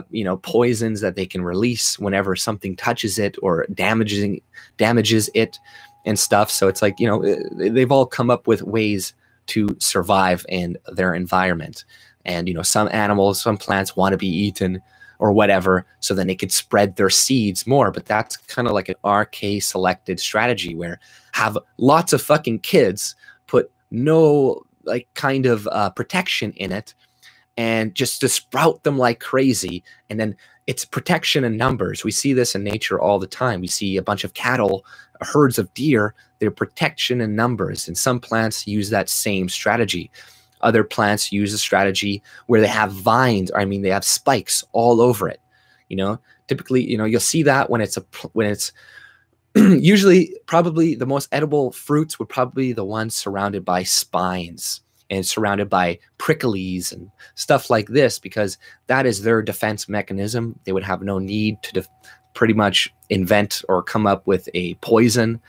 Speaker 1: you know, poisons that they can release whenever something touches it or damages it and stuff. So it's like, you know, they've all come up with ways to survive in their environment. And, you know, some animals, some plants want to be eaten or whatever, so then they could spread their seeds more. But that's kind of like an RK selected strategy where have lots of fucking kids, put no like kind of protection in it, and just to sprout them like crazy. And then it's protection in numbers. We see this in nature all the time. We see a bunch of cattle, herds of deer, they're protection in numbers. And some plants use that same strategy. Other plants use a strategy where they have vines, or I mean, they have spikes all over it. You know, typically, you know, you'll see that when it's usually probably the most edible fruits would probably be the ones surrounded by spines and surrounded by pricklies and stuff like this, because that is their defense mechanism. They would have no need to pretty much invent or come up with a poison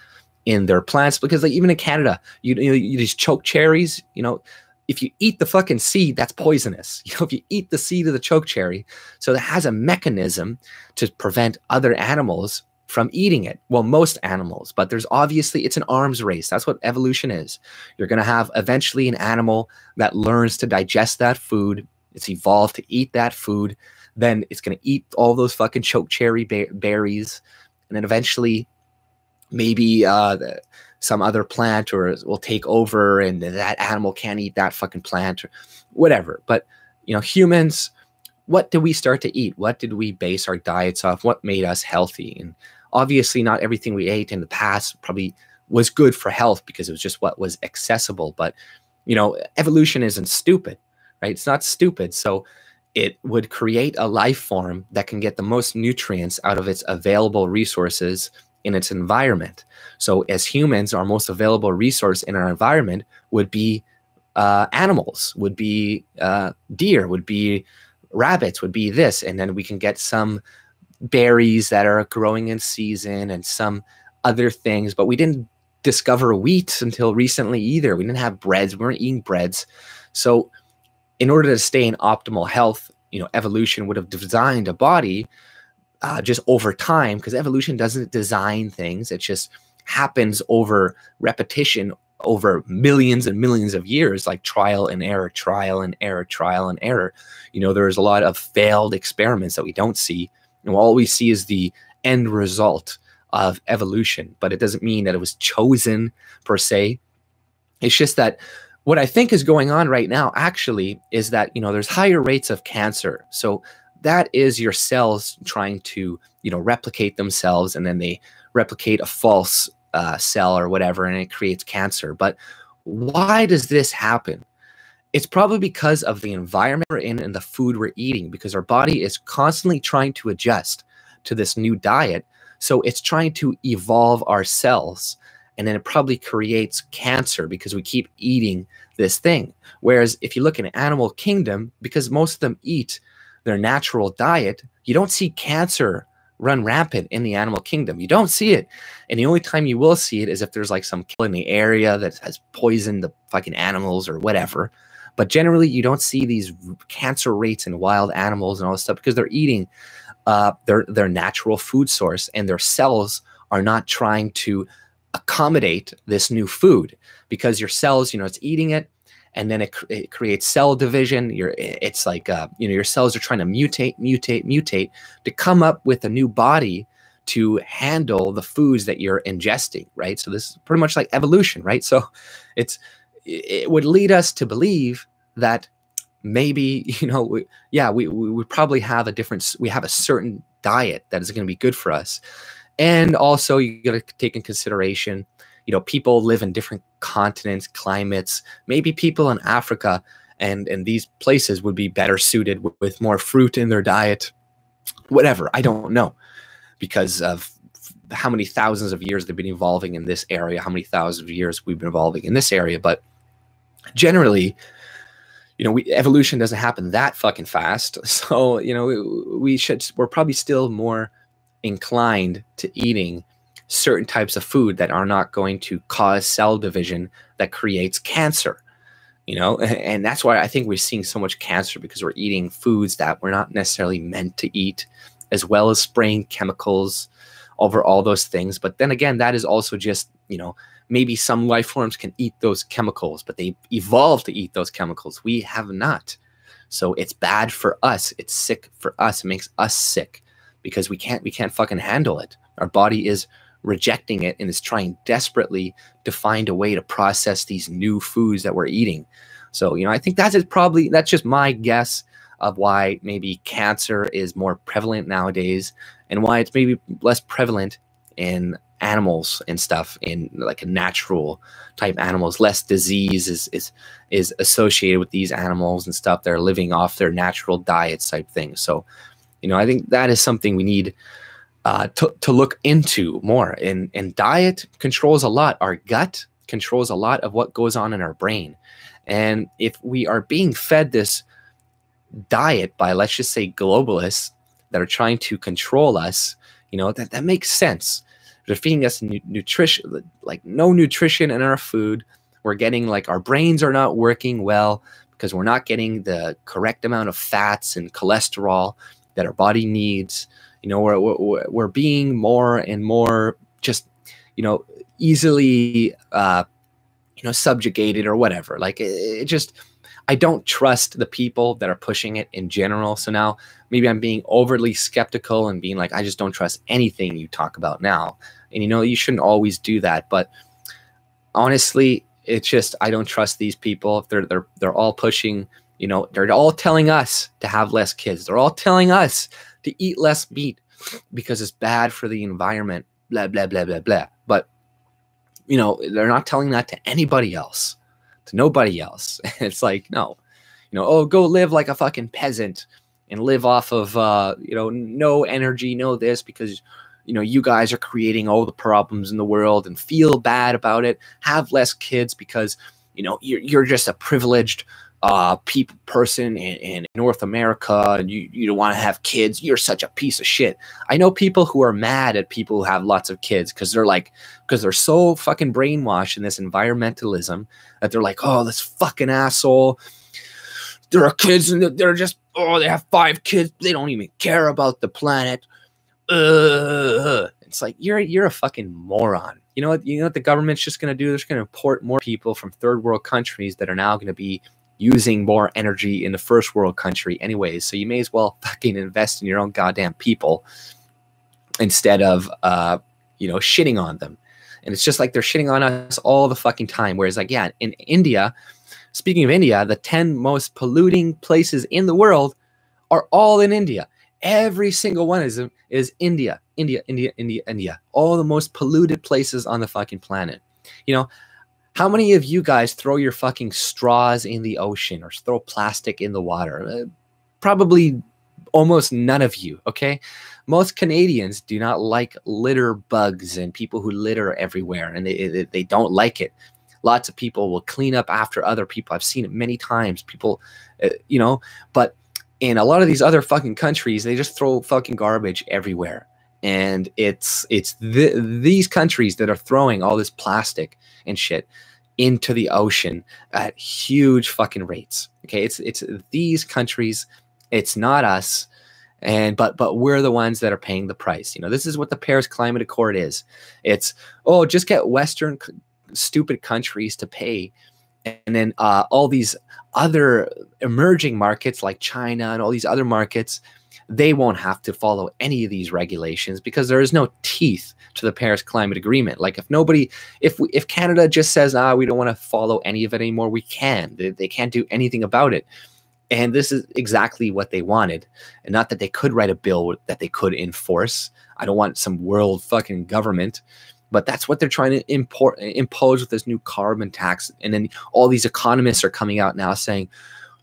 Speaker 1: in their plants, because like even in Canada, you know, these choke cherries, you know, if you eat the fucking seed, that's poisonous. You know, if you eat the seed of the choke cherry, so it has a mechanism to prevent other animals from eating it. Well, most animals, but there's obviously, it's an arms race. That's what evolution is. You're going to have eventually an animal that learns to digest that food. It's evolved to eat that food. Then it's going to eat all those fucking choke cherry berries. And then eventually maybe some other plant or will take over, and that animal can't eat that fucking plant or whatever. But, you know, humans, what did we start to eat? What did we base our diets off? What made us healthy? And obviously not everything we ate in the past probably was good for health, because it was just what was accessible. But, you know, evolution isn't stupid, right? It's not stupid. So it would create a life form that can get the most nutrients out of its available resources in its environment. So as humans, our most available resource in our environment would be animals, would be deer, would be rabbits, would be this. And then we can get some berries that are growing in season and some other things. But we didn't discover wheat until recently either. We didn't have breads. We weren't eating breads. So in order to stay in optimal health, you know, evolution would have designed a body just over time, because evolution doesn't design things. It just happens over repetition, over millions and millions of years, like trial and error, trial and error, trial and error. You know, there's a lot of failed experiments that we don't see. And all we see is the end result of evolution. But it doesn't mean that it was chosen per se. It's just that what I think is going on right now actually is that, you know, there's higher rates of cancer. So that is your cells trying to, you know, replicate themselves, and then they replicate a false cell or whatever, and it creates cancer. But why does this happen? It's probably because of the environment we're in and the food we're eating, because our body is constantly trying to adjust to this new diet. So it's trying to evolve our cells, and then it probably creates cancer because we keep eating this thing. Whereas if you look at an animal kingdom, because most of them eat their natural diet, you don't see cancer run rampant in the animal kingdom. You don't see it. And the only time you will see it is if there's like some kill in the area that has poisoned the fucking animals or whatever. But generally, you don't see these cancer rates in wild animals and all this stuff, because they're eating their natural food source, and their cells are not trying to accommodate this new food, because your cells, you know, it's eating it, and then it creates cell division. It's like, you know, your cells are trying to mutate to come up with a new body to handle the foods that you're ingesting, right? So this is pretty much like evolution, right? So it would lead us to believe that maybe, you know, we probably have we have a certain diet that is going to be good for us. And also you got to take in consideration, you know, people live in different continents, climates. Maybe people in Africa and these places would be better suited with more fruit in their diet, whatever. I don't know, because of how many thousands of years they've been evolving in this area, how many thousands of years we've been evolving in this area. But generally, you know, evolution doesn't happen that fucking fast. So, you know, we're probably still more inclined to eating certain types of food that are not going to cause cell division that creates cancer. you know, and that's why I think we're seeing so much cancer, because we're eating foods that we're not necessarily meant to eat, as well as spraying chemicals over all those things. But then again, that is also just, you know, maybe some life forms can eat those chemicals, but they evolved to eat those chemicals. We have not. So it's bad for us. It's sick for us. It makes us sick because we can't fucking handle it. Our body is rejecting it and is trying desperately to find a way to process these new foods that we're eating. So, you know, I think that's just my guess of why maybe cancer is more prevalent nowadays, and why it's maybe less prevalent in animals and stuff, in like a natural type animals. Less disease is associated with these animals and stuff. They're living off their natural diets type thing. So, you know, I think that is something we need to look into more. And diet controls a lot. Our gut controls a lot of what goes on in our brain. And if we are being fed this diet by, let's just say, globalists that are trying to control us, you know, that makes sense. They're feeding us nutrition, like no nutrition in our food. We're getting, like, our brains are not working well because we're not getting the correct amount of fats and cholesterol that our body needs. You know, we're being more and more just, you know, easily, you know, subjugated or whatever. Like, it just, I don't trust the people that are pushing it in general. So now maybe I'm being overly skeptical and being like, I just don't trust anything you talk about now. And, you know, you shouldn't always do that. But honestly, it's just, I don't trust these people. They're all pushing, you know, they're all telling us to have less kids. They're all telling us to eat less meat because it's bad for the environment, blah, blah, blah, blah, blah. But, you know, they're not telling that to anybody else, to nobody else. It's like, no, you know, oh, go live like a fucking peasant and live off of, you know, no energy, no this, because, you know, you guys are creating all the problems in the world, and feel bad about it. Have less kids because, you know, you're just a privileged person in North America, and you don't want to have kids. You're such a piece of shit. I know people who are mad at people who have lots of kids because they're so fucking brainwashed in this environmentalism that they're like, oh, this fucking asshole. There are kids and they're just, oh, they have 5 kids. They don't even care about the planet. It's like, you're a fucking moron. You know what the government's just going to do? They're just going to import more people from third world countries that are now going to be using more energy in the first world country anyways. So you may as well fucking invest in your own goddamn people instead of, you know, shitting on them. And it's just like they're shitting on us all the fucking time. Whereas, like, yeah, in India, speaking of India, the 10 most polluting places in the world are all in India. Every single one is India, India, India, India, India. All the most polluted places on the fucking planet. You know, how many of you guys throw your fucking straws in the ocean or throw plastic in the water? Probably almost none of you, okay? Most Canadians do not like litter bugs and people who litter everywhere, and they don't like it. Lots of people will clean up after other people. I've seen it many times. People, you know, but in a lot of these other fucking countries, they just throw fucking garbage everywhere. And it's these countries that are throwing all this plastic and shit into the ocean at huge fucking rates. Okay, it's these countries, it's not us. And but we're the ones that are paying the price. You know, this is what the Paris Climate Accord is. It's, oh, just get Western stupid countries to pay, and then all these other emerging markets like China and all these other markets, they won't have to follow any of these regulations because there is no teeth to the Paris Climate Agreement. Like, if Canada just says, we don't want to follow any of it anymore, we can. They can't do anything about it. And this is exactly what they wanted. And not that they could write a bill that they could enforce. I don't want some world fucking government. But that's what they're trying to impose with this new carbon tax. And then all these economists are coming out now saying,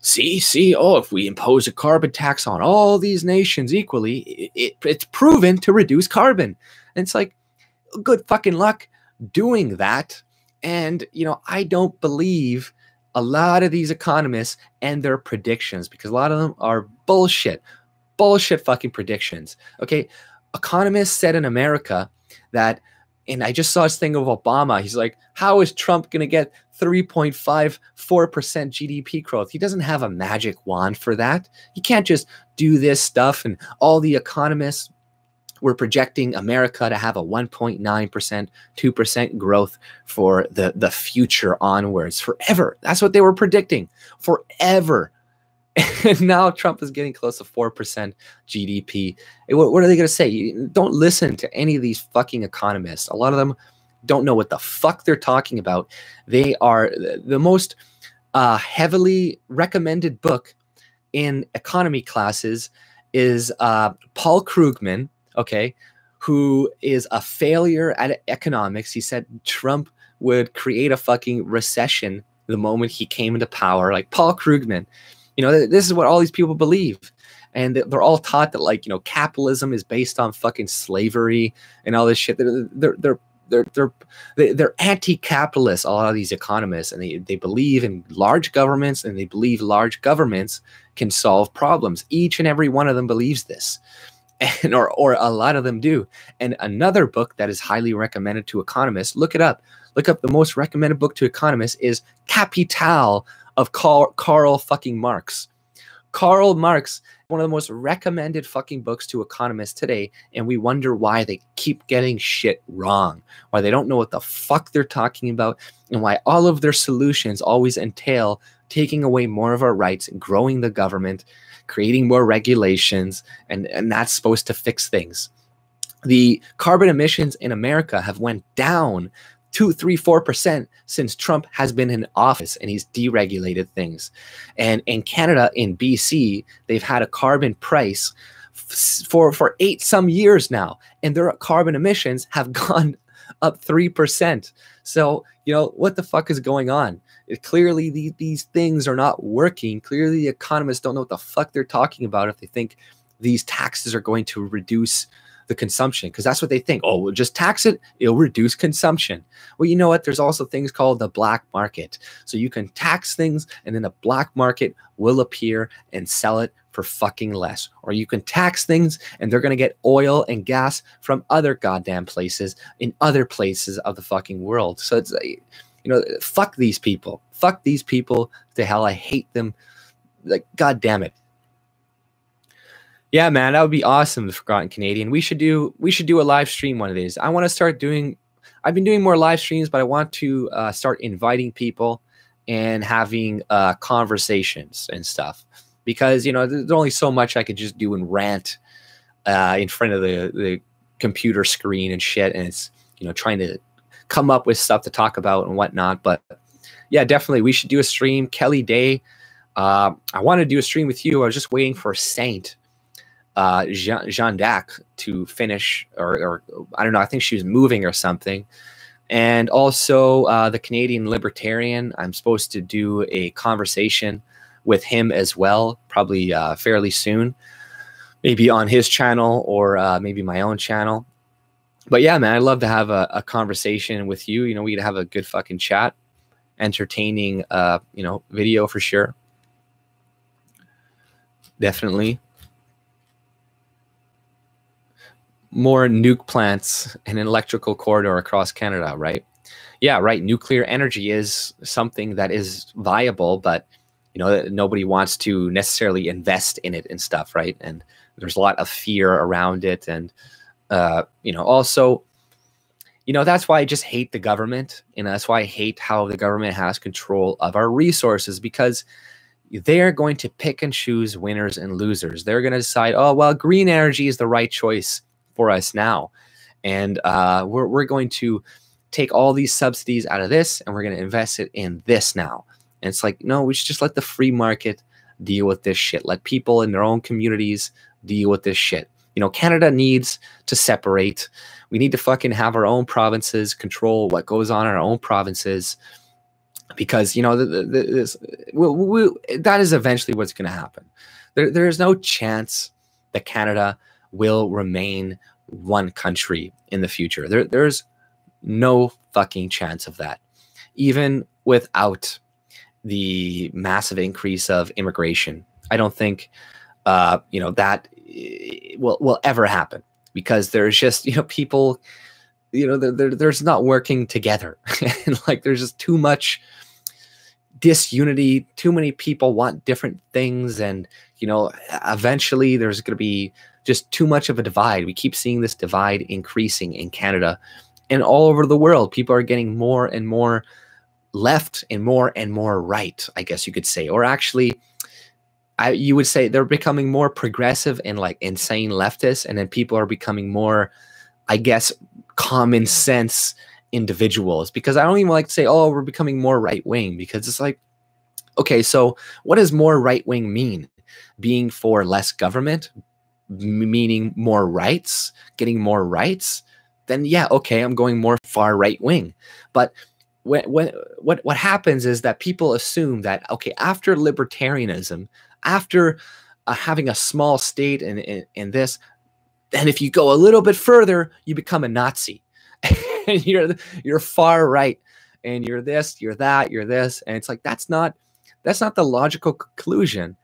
Speaker 1: see, oh, if we impose a carbon tax on all these nations equally, it's proven to reduce carbon. And it's like, good fucking luck doing that. And, you know, I don't believe a lot of these economists and their predictions, because a lot of them are bullshit fucking predictions. Okay, economists said in America that And I just saw this thing of Obama. He's like, how is Trump going to get 3.54% GDP growth? He doesn't have a magic wand for that. He can't just do this stuff. And all the economists were projecting America to have a 1.9%, 2% growth for the future onwards, forever. That's what they were predicting, forever. And now Trump is getting close to 4% GDP. What are they going to say? Don't listen to any of these fucking economists. A lot of them don't know what the fuck they're talking about. They are the most heavily recommended book in economy classes is Paul Krugman, okay, who is a failure at economics. He said Trump would create a fucking recession the moment he came into power. Like Paul Krugman. You know, this is what all these people believe. And they're all taught that, like, you know, capitalism is based on fucking slavery and all this shit. They're anti-capitalist, a lot of these economists, and they believe in large governments, and they believe large governments can solve problems. Each and every one of them believes this. And or a lot of them do. And another book that is highly recommended to economists, look it up. Look up the most recommended book to economists is Capital of Karl fucking Marx. Karl Marx, one of the most recommended fucking books to economists today, and we wonder why they keep getting shit wrong, why they don't know what the fuck they're talking about, and why all of their solutions always entail taking away more of our rights, growing the government, creating more regulations, and that's supposed to fix things. The carbon emissions in America have went down 2, 3, 4% since Trump has been in office, and he's deregulated things. And in Canada, in BC, they've had a carbon price for 8 some years now, and their carbon emissions have gone up 3%. So, you know, what the fuck is going on? Clearly, these things are not working. Clearly, the economists don't know what the fuck they're talking about if they think these taxes are going to reduce the consumption, because that's what they think. Oh, we'll just tax it, it'll reduce consumption. Well, you know what? There's also things called the black market. So you can tax things, and then the black market will appear and sell it for fucking less. Or you can tax things, and they're going to get oil and gas from other goddamn places in other places of the fucking world. So it's, you know, fuck these people. Fuck these people to hell. I hate them. Like, god damn it. Yeah, man, that would be awesome. The Forgotten Canadian. We should do a live stream one of these. I want to start doing. I've been doing more live streams, but I want to start inviting people and having conversations and stuff, because, you know, there's only so much I could just do and rant in front of the computer screen and shit, and it's, you know, trying to come up with stuff to talk about and whatnot. But yeah, definitely we should do a stream. Kelly Day, I want to do a stream with you. I was just waiting for Saint. Jean d'Arc to finish, or I don't know, I think she was moving or something. And also the Canadian Libertarian, I'm supposed to do a conversation with him as well, probably fairly soon, maybe on his channel or maybe my own channel. But yeah, man, I'd love to have a conversation with you. You know, we could have a good fucking chat, entertaining, you know, video for sure. Definitely. More nuke plants and an electrical corridor across Canada, right? Yeah, right. Nuclear energy is something that is viable, but, you know, nobody wants to necessarily invest in it and stuff, right? And there's a lot of fear around it. And, you know, also, you know, that's why I just hate the government. And that's why I hate how the government has control of our resources, because they're going to pick and choose winners and losers. They're going to decide, oh, well, green energy is the right choice for us now, and we're going to take all these subsidies out of this, and we're going to invest it in this now. And it's like, no, we should just let the free market deal with this shit. Let people in their own communities deal with this shit. You know, Canada needs to separate. We need to fucking have our own provinces, control what goes on in our own provinces, because, you know, that is eventually what's going to happen. There's no chance that Canada will remain one country in the future. There's no fucking chance of that, even without the massive increase of immigration. I don't think, you know, that will ever happen, because there's just, you know, people you know, there's not working together. And like, there's just too much disunity. Too many people want different things. And, you know, eventually there's going to be just too much of a divide. We keep seeing this divide increasing in Canada and all over the world. People are getting more and more left and more right, I guess you could say. Or actually, you would say they're becoming more progressive and like insane leftists. And then people are becoming more, I guess, common sense individuals. Because I don't even like to say, oh, we're becoming more right wing, because it's like, okay, so what does more right wing mean? Being for less government, meaning more rights, getting more rights? Then yeah, okay, I'm going more far right wing. But what happens is that people assume that, okay, after libertarianism, after having a small state in this, and if you go a little bit further, you become a Nazi. And you're far right, and you're this, you're that, you're this. And it's like, that's not the logical conclusion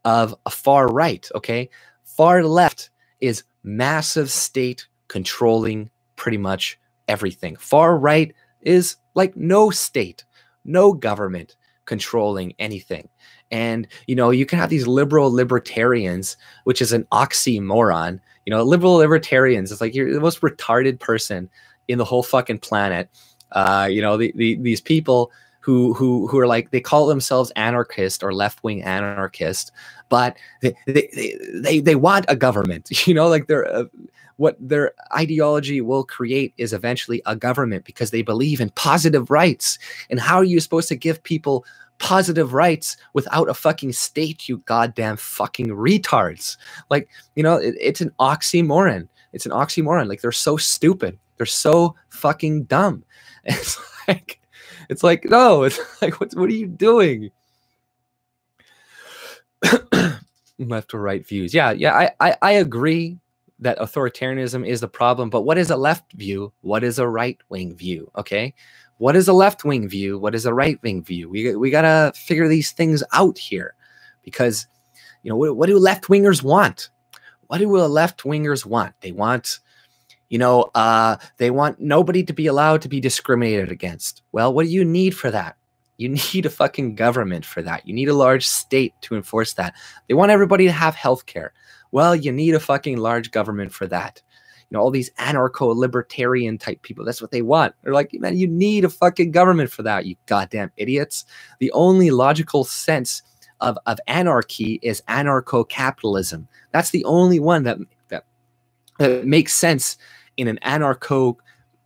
Speaker 1: of a far right. Okay, far left is massive state controlling pretty much everything. Far right is like no state, no government controlling anything. And, you know, you can have these liberal libertarians, which is an oxymoron. You know, liberal libertarians, it's like you're the most retarded person in the whole fucking planet. You know, these people who are like, they call themselves anarchist or left-wing anarchist, but they want a government. You know, like they're what their ideology will create is eventually a government, because they believe in positive rights. And how are you supposed to give people positive rights without a fucking state, you goddamn fucking retards? Like, you know, it's an oxymoron. It's an oxymoron. Like, they're so stupid. They're so fucking dumb. It's like, no, it's like, what are you doing? Left or right views. Yeah, I agree that authoritarianism is the problem, but what is a left view? What is a right-wing view? Okay, what is a left-wing view? What is a right-wing view? We gotta figure these things out here, because, you know, what do left-wingers want? What do left-wingers want? They want, you know, they want nobody to be allowed to be discriminated against. Well, what do you need for that? You need a fucking government for that. You need a large state to enforce that. They want everybody to have health care. Well, you need a fucking large government for that. You know, all these anarcho-libertarian type people, that's what they want. They're like, man, you need a fucking government for that, you goddamn idiots. The only logical sense of anarchy is anarcho-capitalism. That's the only one that makes sense in an anarcho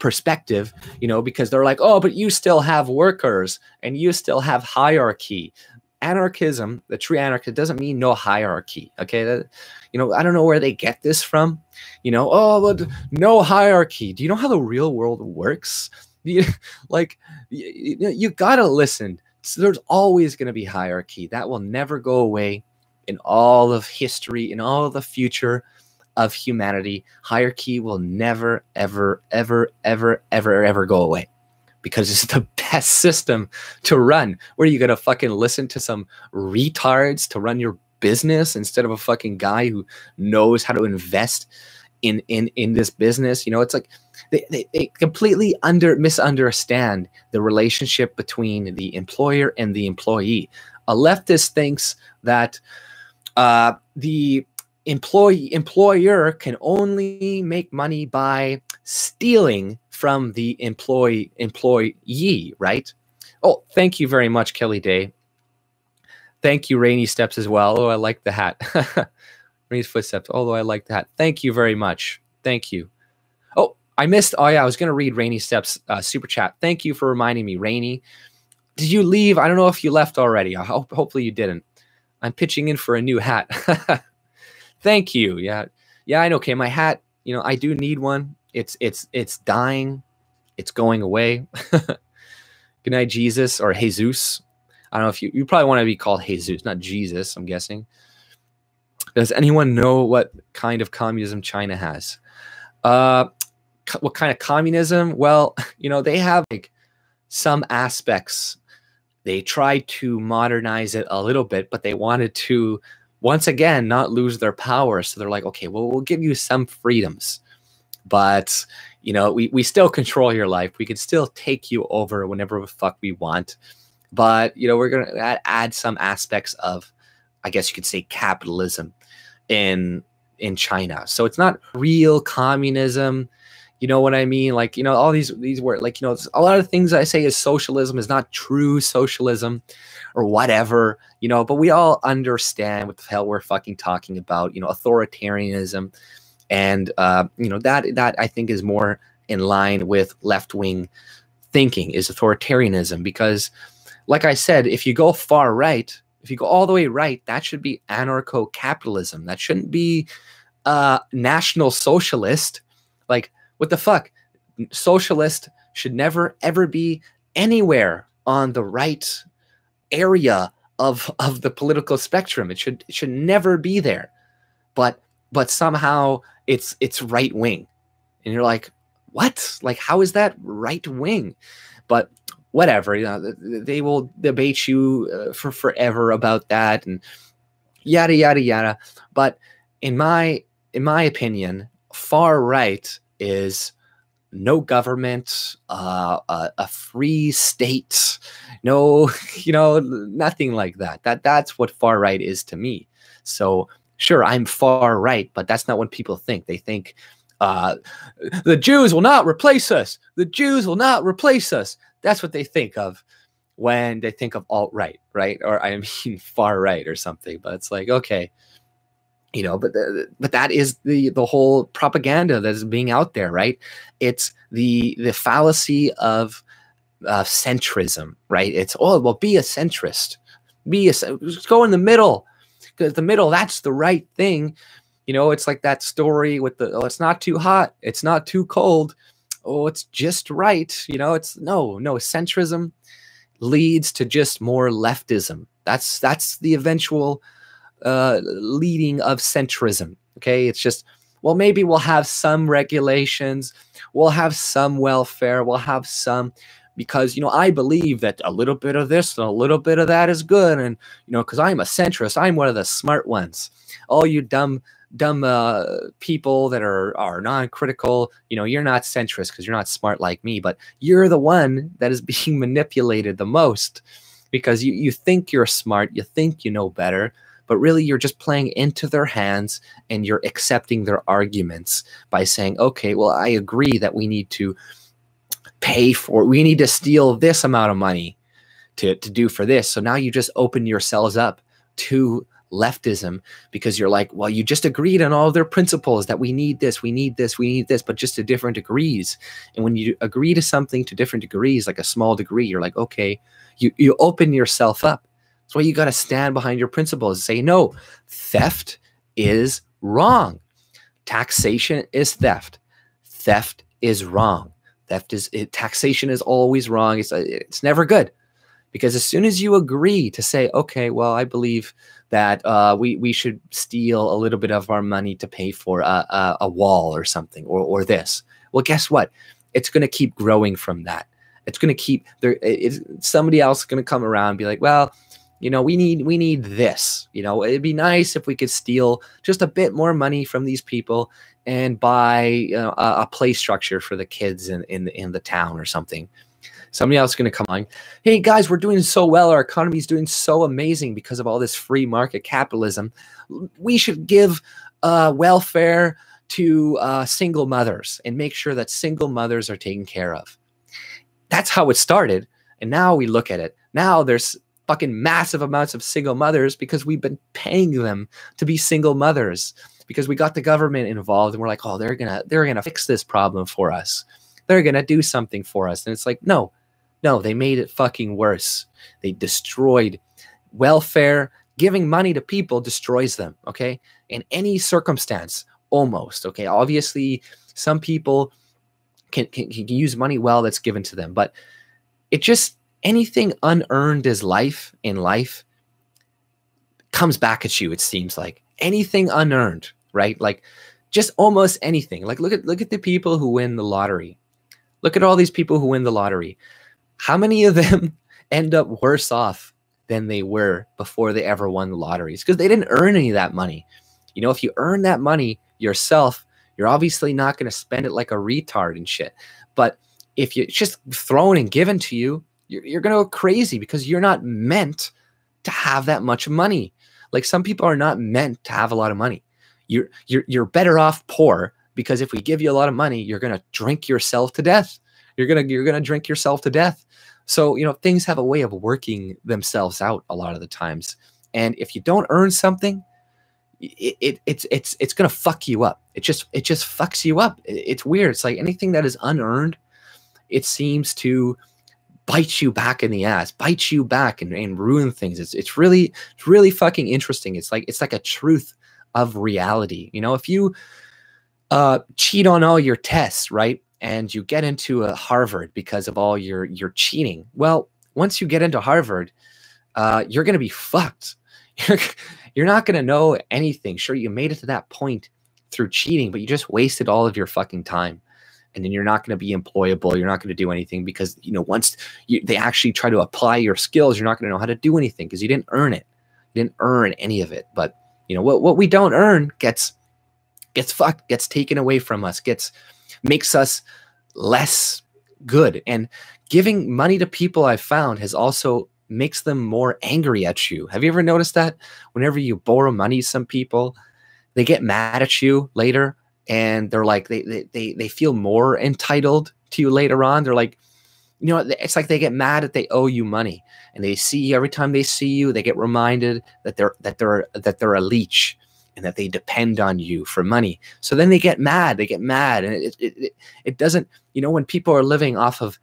Speaker 1: perspective, you know, because they're like, oh, but you still have workers and you still have hierarchy. Anarchism, the true anarchist, doesn't mean no hierarchy. Okay, you know, I don't know where they get this from. You know, oh, but no hierarchy. Do you know how the real world works? You gotta listen. So there's always going to be hierarchy. That will never go away in all of history, in all of the future of humanity. Hierarchy will never, ever, ever, ever, ever, ever go away, because it's the best system to run. Where are you going to fucking listen to some retards to run your business instead of a fucking guy who knows how to invest in this business? You know, it's like they completely misunderstand the relationship between the employer and the employee. A leftist thinks that the employer can only make money by stealing from the employee, right? Oh, thank you very much, Kelly Day. Thank you, Rainy Steps, as well. Oh, I like the hat. Rainy's Footsteps, although I like the hat. Thank you very much. Thank you. Oh, I missed. Oh, yeah, I was going to read Rainy Steps super chat. Thank you for reminding me, Rainy. Did you leave? I don't know if you left already. Hopefully you didn't. I'm pitching in for a new hat. Thank you. Yeah, I know. Okay, my hat, you know, I do need one. It's dying. It's going away. Good night, Jesus, or Jesus. I don't know if you probably want to be called Jesus, not Jesus, I'm guessing. Does anyone know what kind of communism China has? What kind of communism? Well, you know, they have like some aspects. They tried to modernize it a little bit, but they wanted to, once again, not lose their power. So they're like, okay, well, we'll give you some freedoms. but you know, we still control your life. We can still take you over whenever the fuck we want. But you know, we're gonna add some aspects of, I guess you could say, capitalism in China. So it's not real communism. You know what I mean? Like, you know, all these words, like, you know, a lot of things I say is socialism is not true socialism or whatever, you know, but we all understand what the hell we're fucking talking about, you know, authoritarianism. And, you know, that I think is more in line with left-wing thinking, is authoritarianism. Because like I said, if you go far right, if you go all the way right, that should be anarcho-capitalism. That shouldn't be national socialist. Like, what the fuck? Socialist should never, ever be anywhere on the right area of the political spectrum. It should never be there. But somehow it's right wing. And you're like, what? Like, how is that right wing? But whatever, you know, they will debate you for forever about that and yada yada yada. But in my opinion, far right is no government, a free state, no, you know, nothing like that. That's what far right is to me. So sure, I'm far right, but that's not what people think. They think the Jews will not replace us. The Jews will not replace us. That's what they think of when they think of alt-right, right? Or I mean far right or something. But it's like, okay, you know, but that is the whole propaganda that is being out there, right? It's the fallacy of centrism, right? It's, oh, well, be a centrist, just go in the middle, because the middle, that's the right thing. You know, it's like that story with the, oh, it's not too hot, it's not too cold, oh, it's just right. You know, it's no, centrism leads to just more leftism. That's the eventual leading of centrism. Okay, it's just, well, maybe we'll have some regulations, we'll have some welfare, we'll have some, because, you know, I believe that a little bit of this and a little bit of that is good, and, you know, because I'm a centrist, I'm one of the smart ones. All you dumb people that are non-critical, you know, you're not centrist because you're not smart like me, but you're the one that is being manipulated the most, because you think you're smart, you think you know better, but really you're just playing into their hands, and you're accepting their arguments by saying, okay, well, I agree that we need to we need to steal this amount of money to do for this. So now you just open yourselves up to leftism, because you're like, well, you just agreed on all their principles that we need this, we need this, we need this, but just to different degrees. And when you agree to something to different degrees, like a small degree, you're like, okay, you open yourself up. That's why you got to stand behind your principles and say, no, theft is wrong. Taxation is theft. Theft is wrong. Taxation is always wrong. It's never good. Because as soon as you agree to say, okay, well, I believe that we should steal a little bit of our money to pay for a wall or something, or this. Well, guess what? It's going to keep growing from that. It's going to keep there. Somebody else is going to come around and be like, well, you know, we need this. You know, it'd be nice if we could steal just a bit more money from these people and buy, you know, a play structure for the kids in the town or something. Somebody else is going to come on. Hey guys, we're doing so well. Our economy is doing so amazing because of all this free market capitalism. We should give welfare to single mothers and make sure that single mothers are taken care of. That's how it started. And now we look at it. Now there's fucking massive amounts of single mothers because we've been paying them to be single mothers, because we got the government involved and we're like, oh, they're gonna fix this problem for us. They're gonna do something for us. And it's like, no, they made it fucking worse. They destroyed welfare. Giving money to people destroys them, okay? In any circumstance, almost, okay? Obviously, some people can use money well that's given to them, but it just, anything unearned in life comes back at you, it seems like. Anything unearned, right? Like, just almost anything. Like, look at the people who win the lottery. Look at all these people who win the lottery. How many of them end up worse off than they were before they ever won the lotteries? Because they didn't earn any of that money. You know, if you earn that money yourself, You're obviously not going to spend it like a retard and shit. But if you just thrown and given to you, you're going to go crazy because you're not meant to have that much money. Like, some people are not meant to have a lot of money. You're better off poor, because if we give you a lot of money, you're going to drink yourself to death. You're going to drink yourself to death. So, you know, things have a way of working themselves out a lot of the times. And if you don't earn something, it's going to fuck you up. It just fucks you up. It's weird. It's like anything that is unearned, it seems to bite you back in the ass, bite you back and ruin things. It's really fucking interesting. It's like a truth of reality. You know, if you cheat on all your tests, right, and you get into a Harvard because of all your cheating, well, once you get into Harvard, you're going to be fucked. You're not going to know anything. Sure, you made it to that point through cheating, but you just wasted all of your fucking time. And then you're not going to be employable. You're not going to do anything because, you know, once they actually try to apply your skills, you're not going to know how to do anything because you didn't earn it. You didn't earn any of it. But, you know, what we don't earn gets fucked, gets taken away from us, makes us less good. And giving money to people, I've found, has also makes them more angry at you. Have you ever noticed that? Whenever you borrow money, some people, they get mad at you later. And they're like, they feel more entitled to you later on. They're like, you know, it's like they get mad that they owe you money, and they see, every time they see you, they get reminded that they're a leech and that they depend on you for money. So then they get mad, and it doesn't, you know, when people are living off of,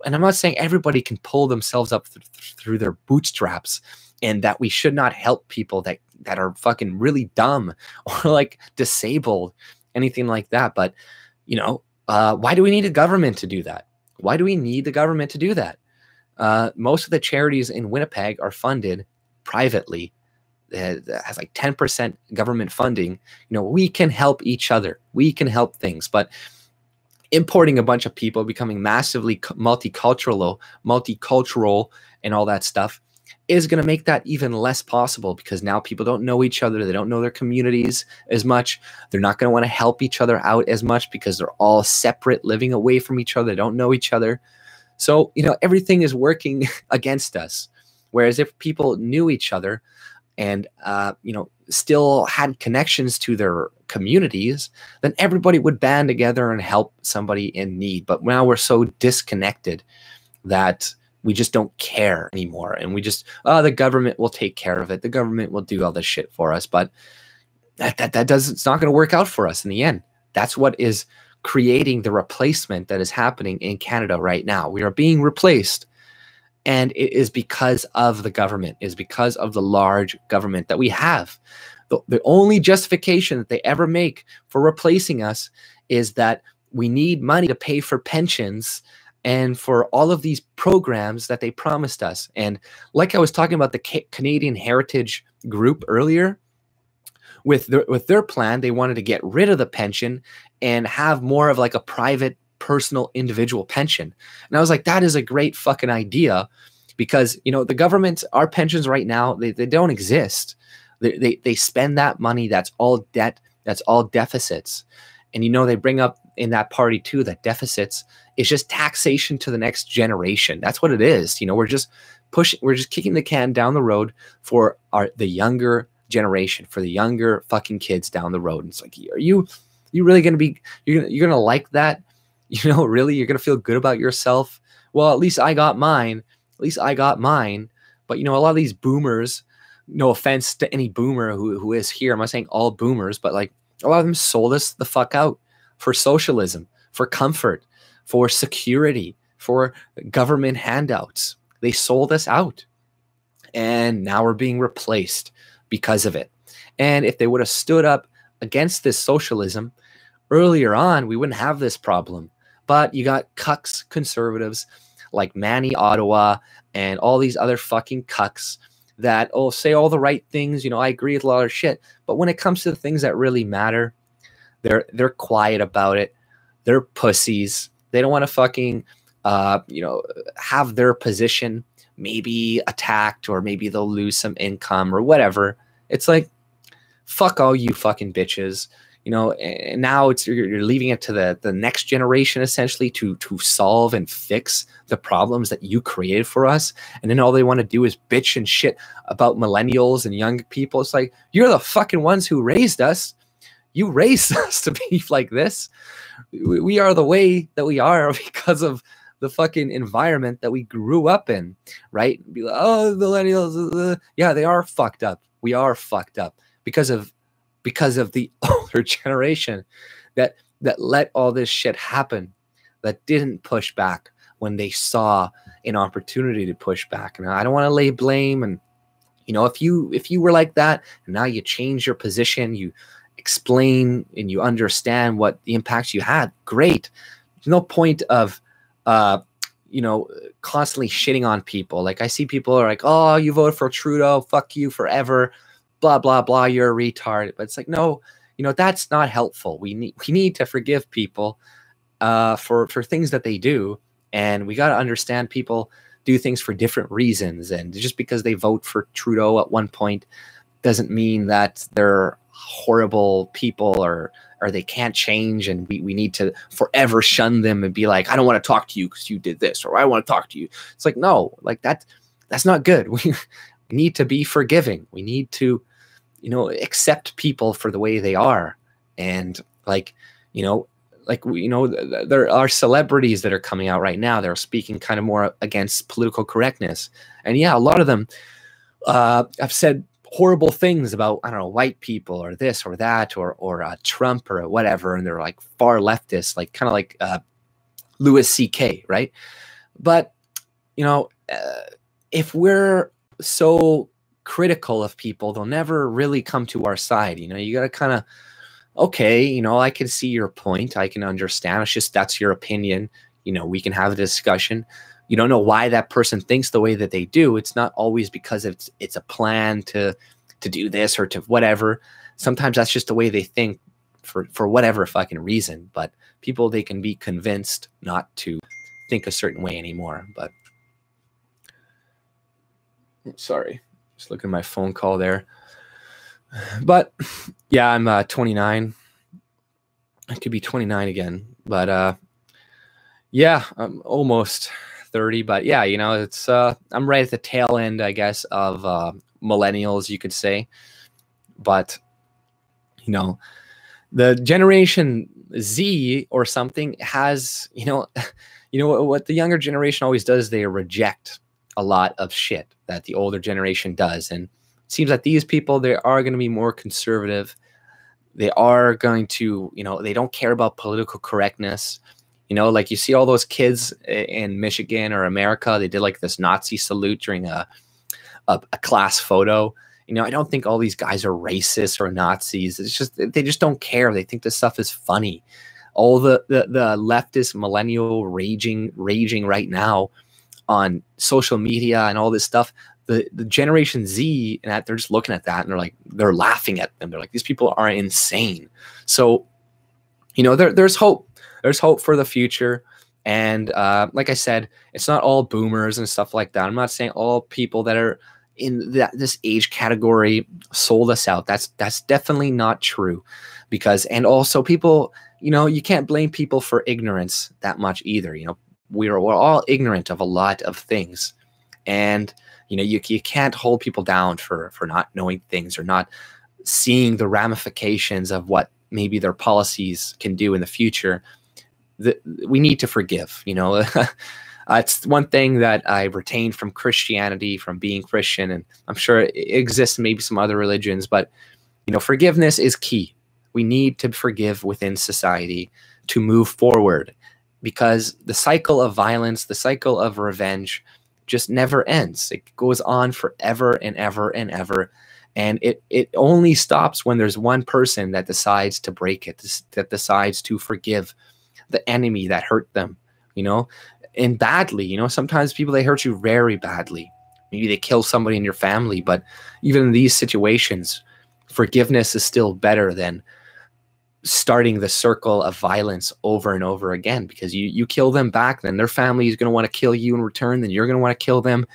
Speaker 1: and I'm not saying everybody can pull themselves up through their bootstraps, and that we should not help people that are fucking really dumb or like disabled, anything like that. But, you know, why do we need a government to do that? Why do we need the government to do that? Most of the charities in Winnipeg are funded privately. That has like 10% government funding. You know, we can help each other. We can help things. But importing a bunch of people, becoming massively multicultural and all that stuff is going to make that even less possible, because now people don't know each other. They don't know their communities as much. They're not going to want to help each other out as much because they're all separate, living away from each other. They don't know each other. So, you know, everything is working against us. Whereas if people knew each other and, you know, still had connections to their communities, then everybody would band together and help somebody in need. But now we're so disconnected that we just don't care anymore. And we just, the government will take care of it. The government will do all this shit for us. But it's not going to work out for us in the end. That's what is creating the replacement that is happening in Canada right now. We are being replaced. And it is because of the government, is because of the large government that we have. The only justification that they ever make for replacing us is that we need money to pay for pensions and for all of these programs that they promised us. And like I was talking about the Canadian Heritage Group earlier, with their plan, they wanted to get rid of the pension and have more of like a private, personal, individual pension. And I was like, that is a great fucking idea, because, you know, the government, our pensions right now, they don't exist. They spend that money. That's all debt. That's all deficits. And, you know, they bring up in that party too that deficits is just taxation to the next generation. That's what it is. You know, we're just kicking the can down the road for the younger generation, for the younger fucking kids down the road. And it's like, are you really going to be, you're going to like that? You know, really, you're going to feel good about yourself? Well, at least I got mine. At least I got mine. But, you know, a lot of these boomers, no offense to any boomer who is here, I'm not saying all boomers, but like a lot of them sold us the fuck out for socialism, for comfort, for security, for government handouts. They sold us out. And now we're being replaced because of it. And if they would have stood up against this socialism earlier on, we wouldn't have this problem. But you got cucks conservatives like Manny Ottawa and all these other fucking cucks that, say all the right things. You know, I agree with a lot of shit. But when it comes to the things that really matter, they're quiet about it. They're pussies. They don't want to fucking, you know, have their position maybe attacked, or maybe they'll lose some income or whatever. It's like, fuck all you fucking bitches. you know, and now you're leaving it to the next generation essentially to solve and fix the problems that you created for us. And then all they want to do is bitch and shit about millennials and young people. It's like, you're the fucking ones who raised us. You raised us to be like this. We are the way that we are because of the fucking environment that we grew up in, right? Be like, oh, millennials, yeah, they are fucked up. We are fucked up because of the older generation that let all this shit happen, that didn't push back when they saw an opportunity to push back. And I don't want to lay blame. And you know, if you were like that and now you change your position, you explain and you understand what the impacts you had, great. There's no point of you know, constantly shitting on people. Like I see people are like, oh, you voted for Trudeau, fuck you forever, blah blah blah, you're a retard. But it's like, no, you know, that's not helpful. We need to forgive people for things that they do, and we got to understand people do things for different reasons. And just because they vote for Trudeau at one point doesn't mean that they're horrible people or they can't change, and we need to forever shun them and be like, I don't want to talk to you because you did this, or I want to talk to you. It's like, no, like that's not good. We need to be forgiving. We need to, you know, accept people for the way they are. And like, you know, there are celebrities that are coming out right now. They're speaking kind of more against political correctness. And yeah, a lot of them have said horrible things about, I don't know, white people or this or that or Trump or whatever, and they're like far leftist, like kind of like Louis C.K., right? But you know, if we're so critical of people, they'll never really come to our side. You know, you got to kind of, okay, you know, I can see your point, I can understand, it's just that's your opinion. You know, we can have a discussion. You don't know why that person thinks the way that they do. It's not always because it's a plan to do this or to whatever. Sometimes that's just the way they think for whatever fucking reason. But people, they can be convinced not to think a certain way anymore. But sorry, just looking at my phone call there. But yeah, I'm 29. I could be 29 again. But yeah, I'm almost 30, but yeah, you know, it's I'm right at the tail end, I guess, of millennials, you could say. But you know, the generation Z or something has, you know, what the younger generation always does, they reject a lot of shit that the older generation does. And it seems that these people, they are going to be more conservative. They are going to, you know, they don't care about political correctness. You know, like you see all those kids in Michigan or America, they did like this Nazi salute during a class photo. You know, I don't think all these guys are racist or Nazis. It's just, they just don't care. They think this stuff is funny. All the leftist millennial raging right now on social media and all this stuff, the Generation Z, and that they're just looking at that and they're laughing at them. They're like, these people are insane. So, you know, there's hope. There's hope for the future. And like I said, it's not all boomers and stuff like that. I'm not saying all people that are in this age category sold us out. That's definitely not true. Because, and also people, you know, you can't blame people for ignorance that much either. You know, we're all ignorant of a lot of things. And, you know, you can't hold people down for not knowing things or not seeing the ramifications of what maybe their policies can do in the future. We need to forgive, you know. It's one thing that I retained from Christianity, from being Christian, and I'm sure it exists in maybe some other religions, but, you know, forgiveness is key. We need to forgive within society to move forward, because the cycle of violence, the cycle of revenge just never ends. It goes on forever and ever and ever. And it only stops when there's one person that decides to break it, that decides to forgive the enemy that hurt them, you know, and badly. You know, sometimes people, they hurt you very badly. Maybe they kill somebody in your family, but even in these situations, forgiveness is still better than starting the circle of violence over and over again, because you kill them back, then their family is going to want to kill you in return, then you're going to want to kill them.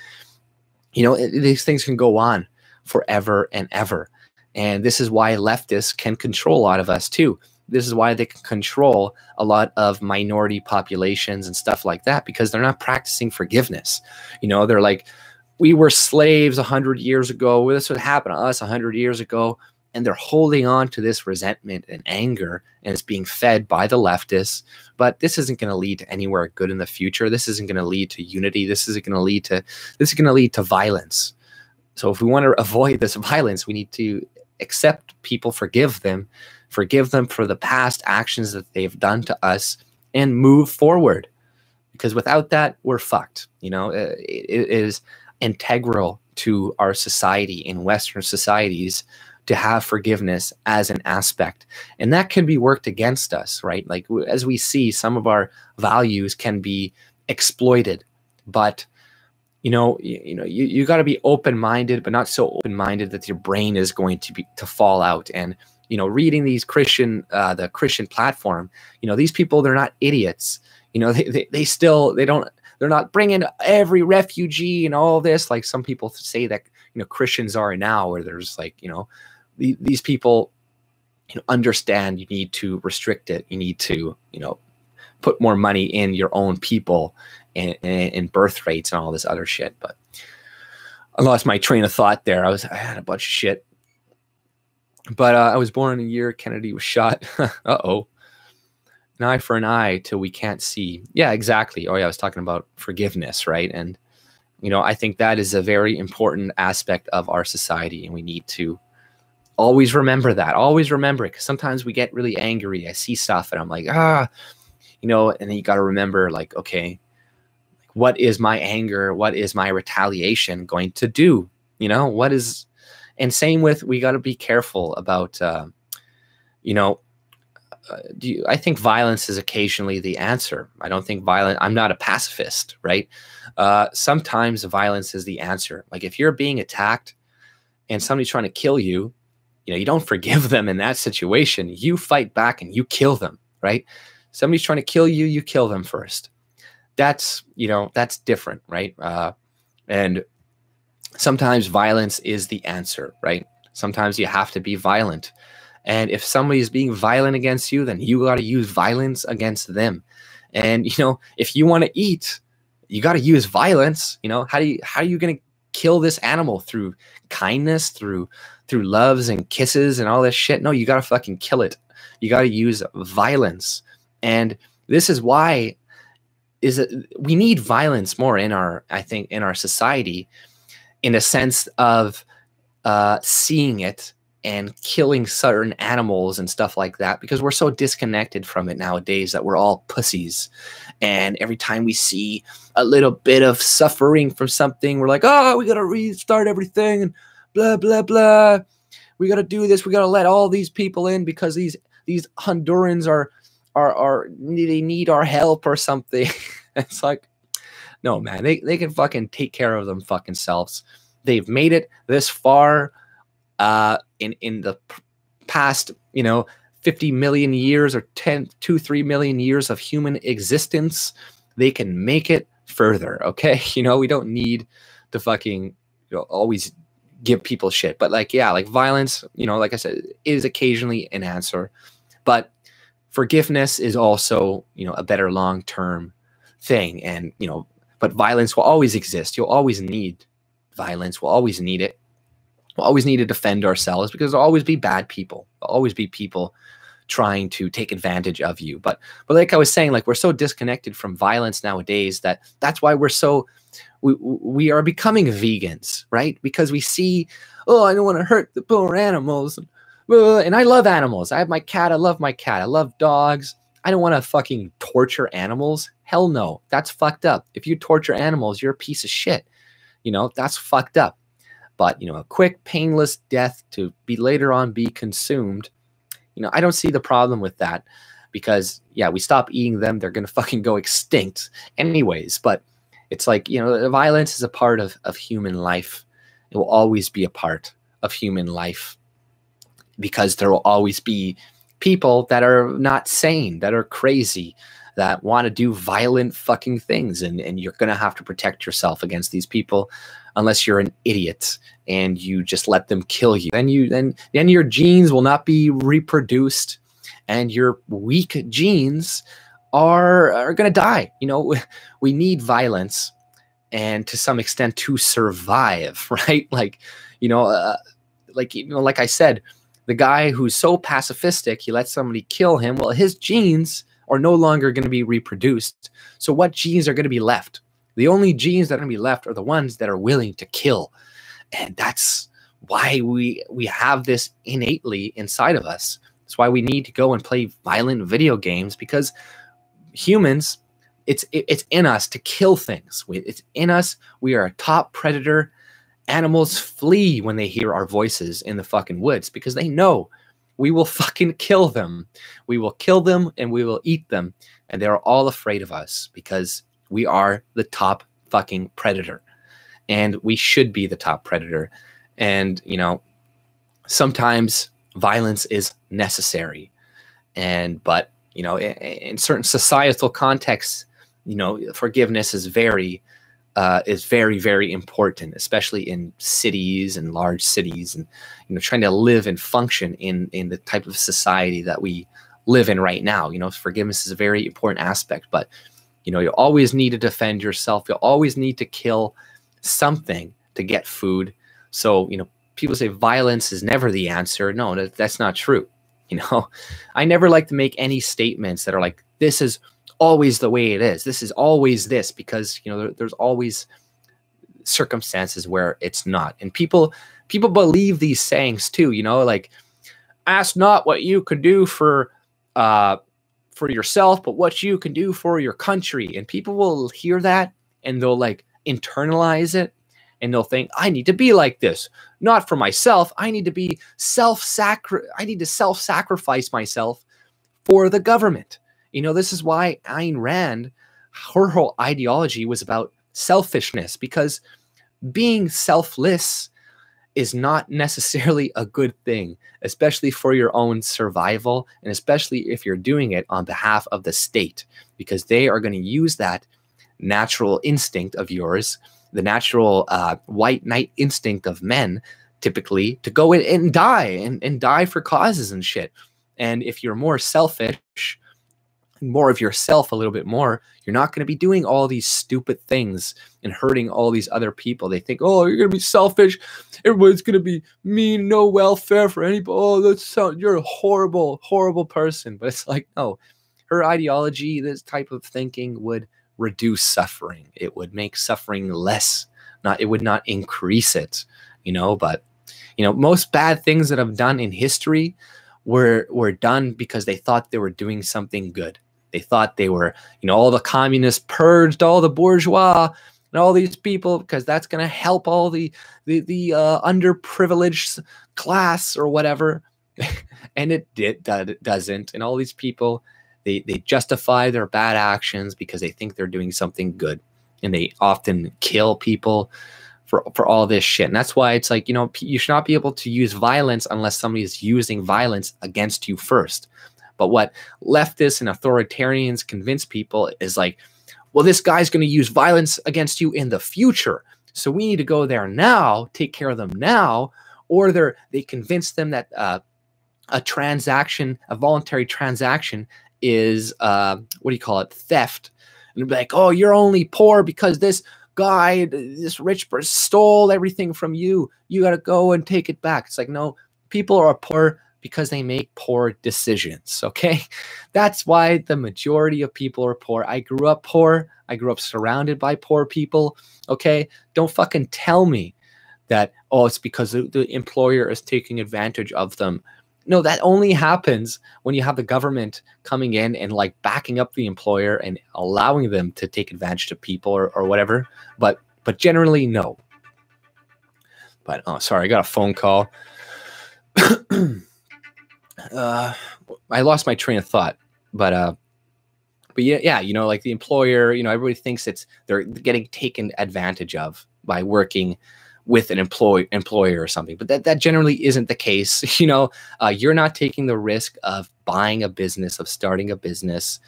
Speaker 1: You know, these things can go on forever and ever. And this is why leftists can control a lot of us too. This is why they can control a lot of minority populations and stuff like that, because they're not practicing forgiveness. You know, they're like, we were slaves 100 years ago. This would happen to us 100 years ago. And they're holding on to this resentment and anger, and it's being fed by the leftists. But this isn't going to lead to anywhere good in the future. This isn't going to lead to unity. This is going to lead to violence. So if we want to avoid this violence, we need to accept people, forgive them for the past actions that they've done to us, and move forward. Because without that, we're fucked. You know, it is integral to our society, in Western societies, to have forgiveness as an aspect. And that can be worked against us, right? Like, as we see, some of our values can be exploited. But you got to be open-minded, but not so open-minded that your brain is going to fall out. And reading these the Christian platform, these people, they're not idiots. They're not bringing every refugee and all this, like some people say that Christians are now, where there's like these people understand you need to restrict it. You need to put more money in your own people and birth rates and all this other shit. But I lost my train of thought there. I had a bunch of shit. But I was born in a year Kennedy was shot. Uh-oh. An eye for an eye till we can't see. Yeah, exactly. Oh yeah, I was talking about forgiveness, right? And I think that is a very important aspect of our society, and we need to always remember that. Always remember it, because sometimes we get really angry. I see stuff and I'm like, and then you got to remember, like, okay, what is my anger? What is my retaliation going to do? And same with, we got to be careful about, I think violence is occasionally the answer. I don't think I'm not a pacifist, right? Sometimes violence is the answer. Like, if you're being attacked and somebody's trying to kill you, you don't forgive them in that situation. You fight back and you kill them, right? Somebody's trying to kill you, you kill them first. That's different, right? And sometimes violence is the answer, right? Sometimes you have to be violent. And if somebody is being violent against you, then you got to use violence against them. And, if you want to eat, you got to use violence. How are you going to kill this animal? Through kindness, through loves and kisses and all this shit? No, you got to fucking kill it. You got to use violence. And this is why we need violence more in our society, in a sense of seeing it and killing certain animals and stuff like that, because we're so disconnected from it nowadays that we're all pussies. And every time we see a little bit of suffering from something, we're like, oh, we got to restart everything and blah, blah, blah. We got to do this. We got to let all these people in because these Hondurans they need our help or something. It's like, no, man, they can fucking take care of them fucking selves. They've made it this far. In the past, 50 million years or 3 million years of human existence, they can make it further. Okay. We don't need to fucking, always give people shit, but like violence, like I said, is occasionally an answer, but forgiveness is also, a better long-term thing. And, but violence will always exist. You'll always need violence. We'll always need it. We'll always need to defend ourselves, because there'll always be bad people. There'll always be people trying to take advantage of you. But like I was saying, like, we're so disconnected from violence nowadays that's why we are becoming vegans, right? Because we see, oh, I don't want to hurt the poor animals. And I love animals. I have my cat. I love my cat. I love dogs. I don't want to fucking torture animals. Hell no. That's fucked up. If you torture animals, you're a piece of shit. That's fucked up. But, a quick, painless death to be later on be consumed, I don't see the problem with that, because, yeah, we stop eating them, they're going to fucking go extinct anyways. But it's like, violence is a part of human life. It will always be a part of human life, because there will always be people that are not sane, that are crazy, that want to do violent fucking things. And you're going to have to protect yourself against these people. unless you're an idiot and you just let them kill you. Then your genes will not be reproduced, and your weak genes are going to die. You know, we need violence, and to some extent to survive, right? Like I said, the guy who's so pacifistic, he lets somebody kill him. Well, his genes are no longer going to be reproduced. So what genes are going to be left? The only genes that are going to be left are the ones that are willing to kill. And that's why we have this innately inside of us. That's why we need to go and play violent video games, because humans, it's in us to kill things. It's in us. We are a top predator. Animals flee when they hear our voices in the fucking woods, because they know we will fucking kill them. We will kill them and we will eat them. And they're all afraid of us because we are the top fucking predator. And we should be the top predator. And, you know, sometimes violence is necessary. But, you know, in certain societal contexts, you know, forgiveness is very, very important, especially in cities and large cities, and, you know, trying to live and function in the type of society that we live in right now. You know, forgiveness is a very important aspect, but, you know, you always need to defend yourself. You'll always need to kill something to get food. So, you know, people say violence is never the answer. No, that's not true. You know, I never like to make any statements that are like, this is always the way it is. This is always this, because, you know, there's always circumstances where it's not. And people believe these sayings too, you know, like, ask not what you could do for yourself, but what you can do for your country. And people will hear that and they'll like internalize it, and they'll think, I need to be like this, not for myself. I need to self-sacrifice myself for the government. You know, this is why Ayn Rand, her whole ideology was about selfishness, because being selfless is not necessarily a good thing, especially for your own survival, and especially if you're doing it on behalf of the state, because they are going to use that natural instinct of yours, the natural white knight instinct of men, typically, to go in and die and die for causes and shit. And if you're more selfish, more of yourself a little bit more, you're not going to be doing all these stupid things and hurting all these other people. They think, oh, you're going to be selfish, everyone's going to be mean, no welfare for anybody, oh, you're a horrible person. But it's like, no, her ideology, this type of thinking would reduce suffering. It would make suffering less, it would not increase it, you know. But, you know, most bad things that have done in history were done because they thought they were doing something good. They thought they were, you know, all the communists purged all the bourgeois and all these people because that's going to help all the underprivileged class or whatever. And it doesn't. And all these people, they justify their bad actions because they think they're doing something good. And they often kill people for all this shit. And that's why it's like, you know, you should not be able to use violence unless somebody is using violence against you first. But what leftists and authoritarians convince people is like, well, this guy's going to use violence against you in the future, so we need to go there now, take care of them now. Or they convince them that a voluntary transaction is theft. And they'll be like, oh, you're only poor because this guy, this rich person stole everything from you. You got to go and take it back. It's like, no, people are poor because they make poor decisions, okay? That's why the majority of people are poor. I grew up poor. I grew up surrounded by poor people, okay? Don't fucking tell me that, oh, it's because the employer is taking advantage of them. No, that only happens when you have the government coming in and like backing up the employer and allowing them to take advantage of people or whatever. But generally, no. But, oh, sorry, I got a phone call. I lost my train of thought, but yeah, you know, like the employer, you know, everybody thinks they're getting taken advantage of by working with an employer or something, but that generally isn't the case. You know, you're not taking the risk of buying a business, of starting a business,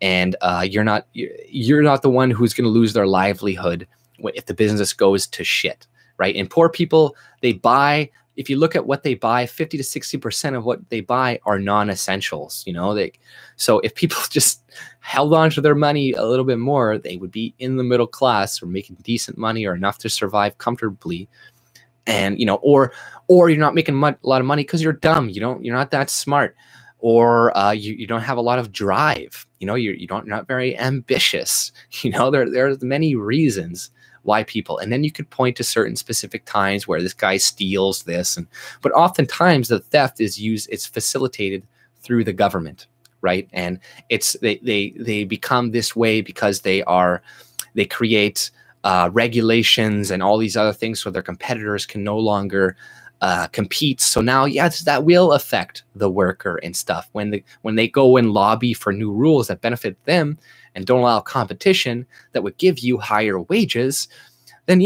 Speaker 1: and you're not the one who's going to lose their livelihood if the business goes to shit. right? And poor people, they buy, if you look at what they buy, 50 to 60% of what they buy are non-essentials, you know. So if people just held on to their money a little bit more, they would be in the middle class or making decent money or enough to survive comfortably. And, you know, or you're not making a lot of money because you're dumb. You're not that smart, or you don't have a lot of drive. You know, you're not very ambitious. You know, there's many reasons why people, and then you could point to certain specific times where this guy steals this, but oftentimes the theft it's facilitated through the government, right? And they become this way because they create regulations and all these other things, so their competitors can no longer compete. So now, yes, that will affect the worker and stuff when they go and lobby for new rules that benefit them and don't allow competition that would give you higher wages. Then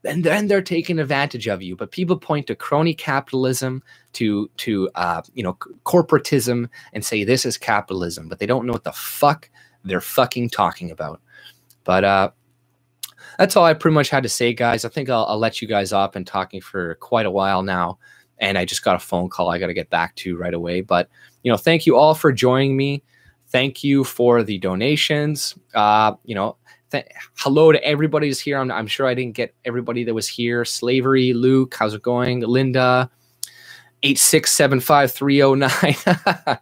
Speaker 1: then they're taking advantage of you. But people point to crony capitalism, to corporatism, and say this is capitalism, but they don't know what the fuck they're fucking talking about. But that's all I pretty much had to say, guys. I think I'll let you guys off. Been talking for quite a while now, and I just got a phone call I got to get back to right away. But, you know, thank you all for joining me. Thank you for the donations. Hello to everybody who's here. I'm sure I didn't get everybody that was here. Slavery, Luke, how's it going? Linda, 8675309.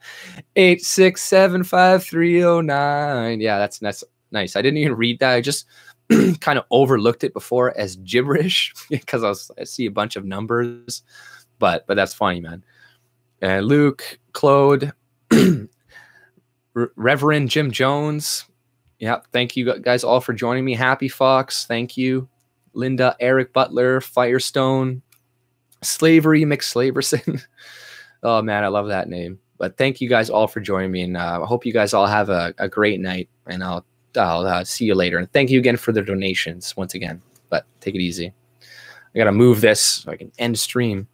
Speaker 1: 8675309. Yeah, that's nice. I didn't even read that. I just kind of overlooked it before as gibberish because I see a bunch of numbers, but that's funny, man. Luke, Claude, Reverend Jim Jones. Yeah, thank you guys all for joining me. Happy Fox, thank you. Linda, Eric Butler, Firestone, Slavery, McSlaverson. Oh man, I love that name. But thank you guys all for joining me, and I hope you guys all have a great night, and I'll see you later. And thank you again for the donations once again. But take it easy. I gotta move this so I can end stream.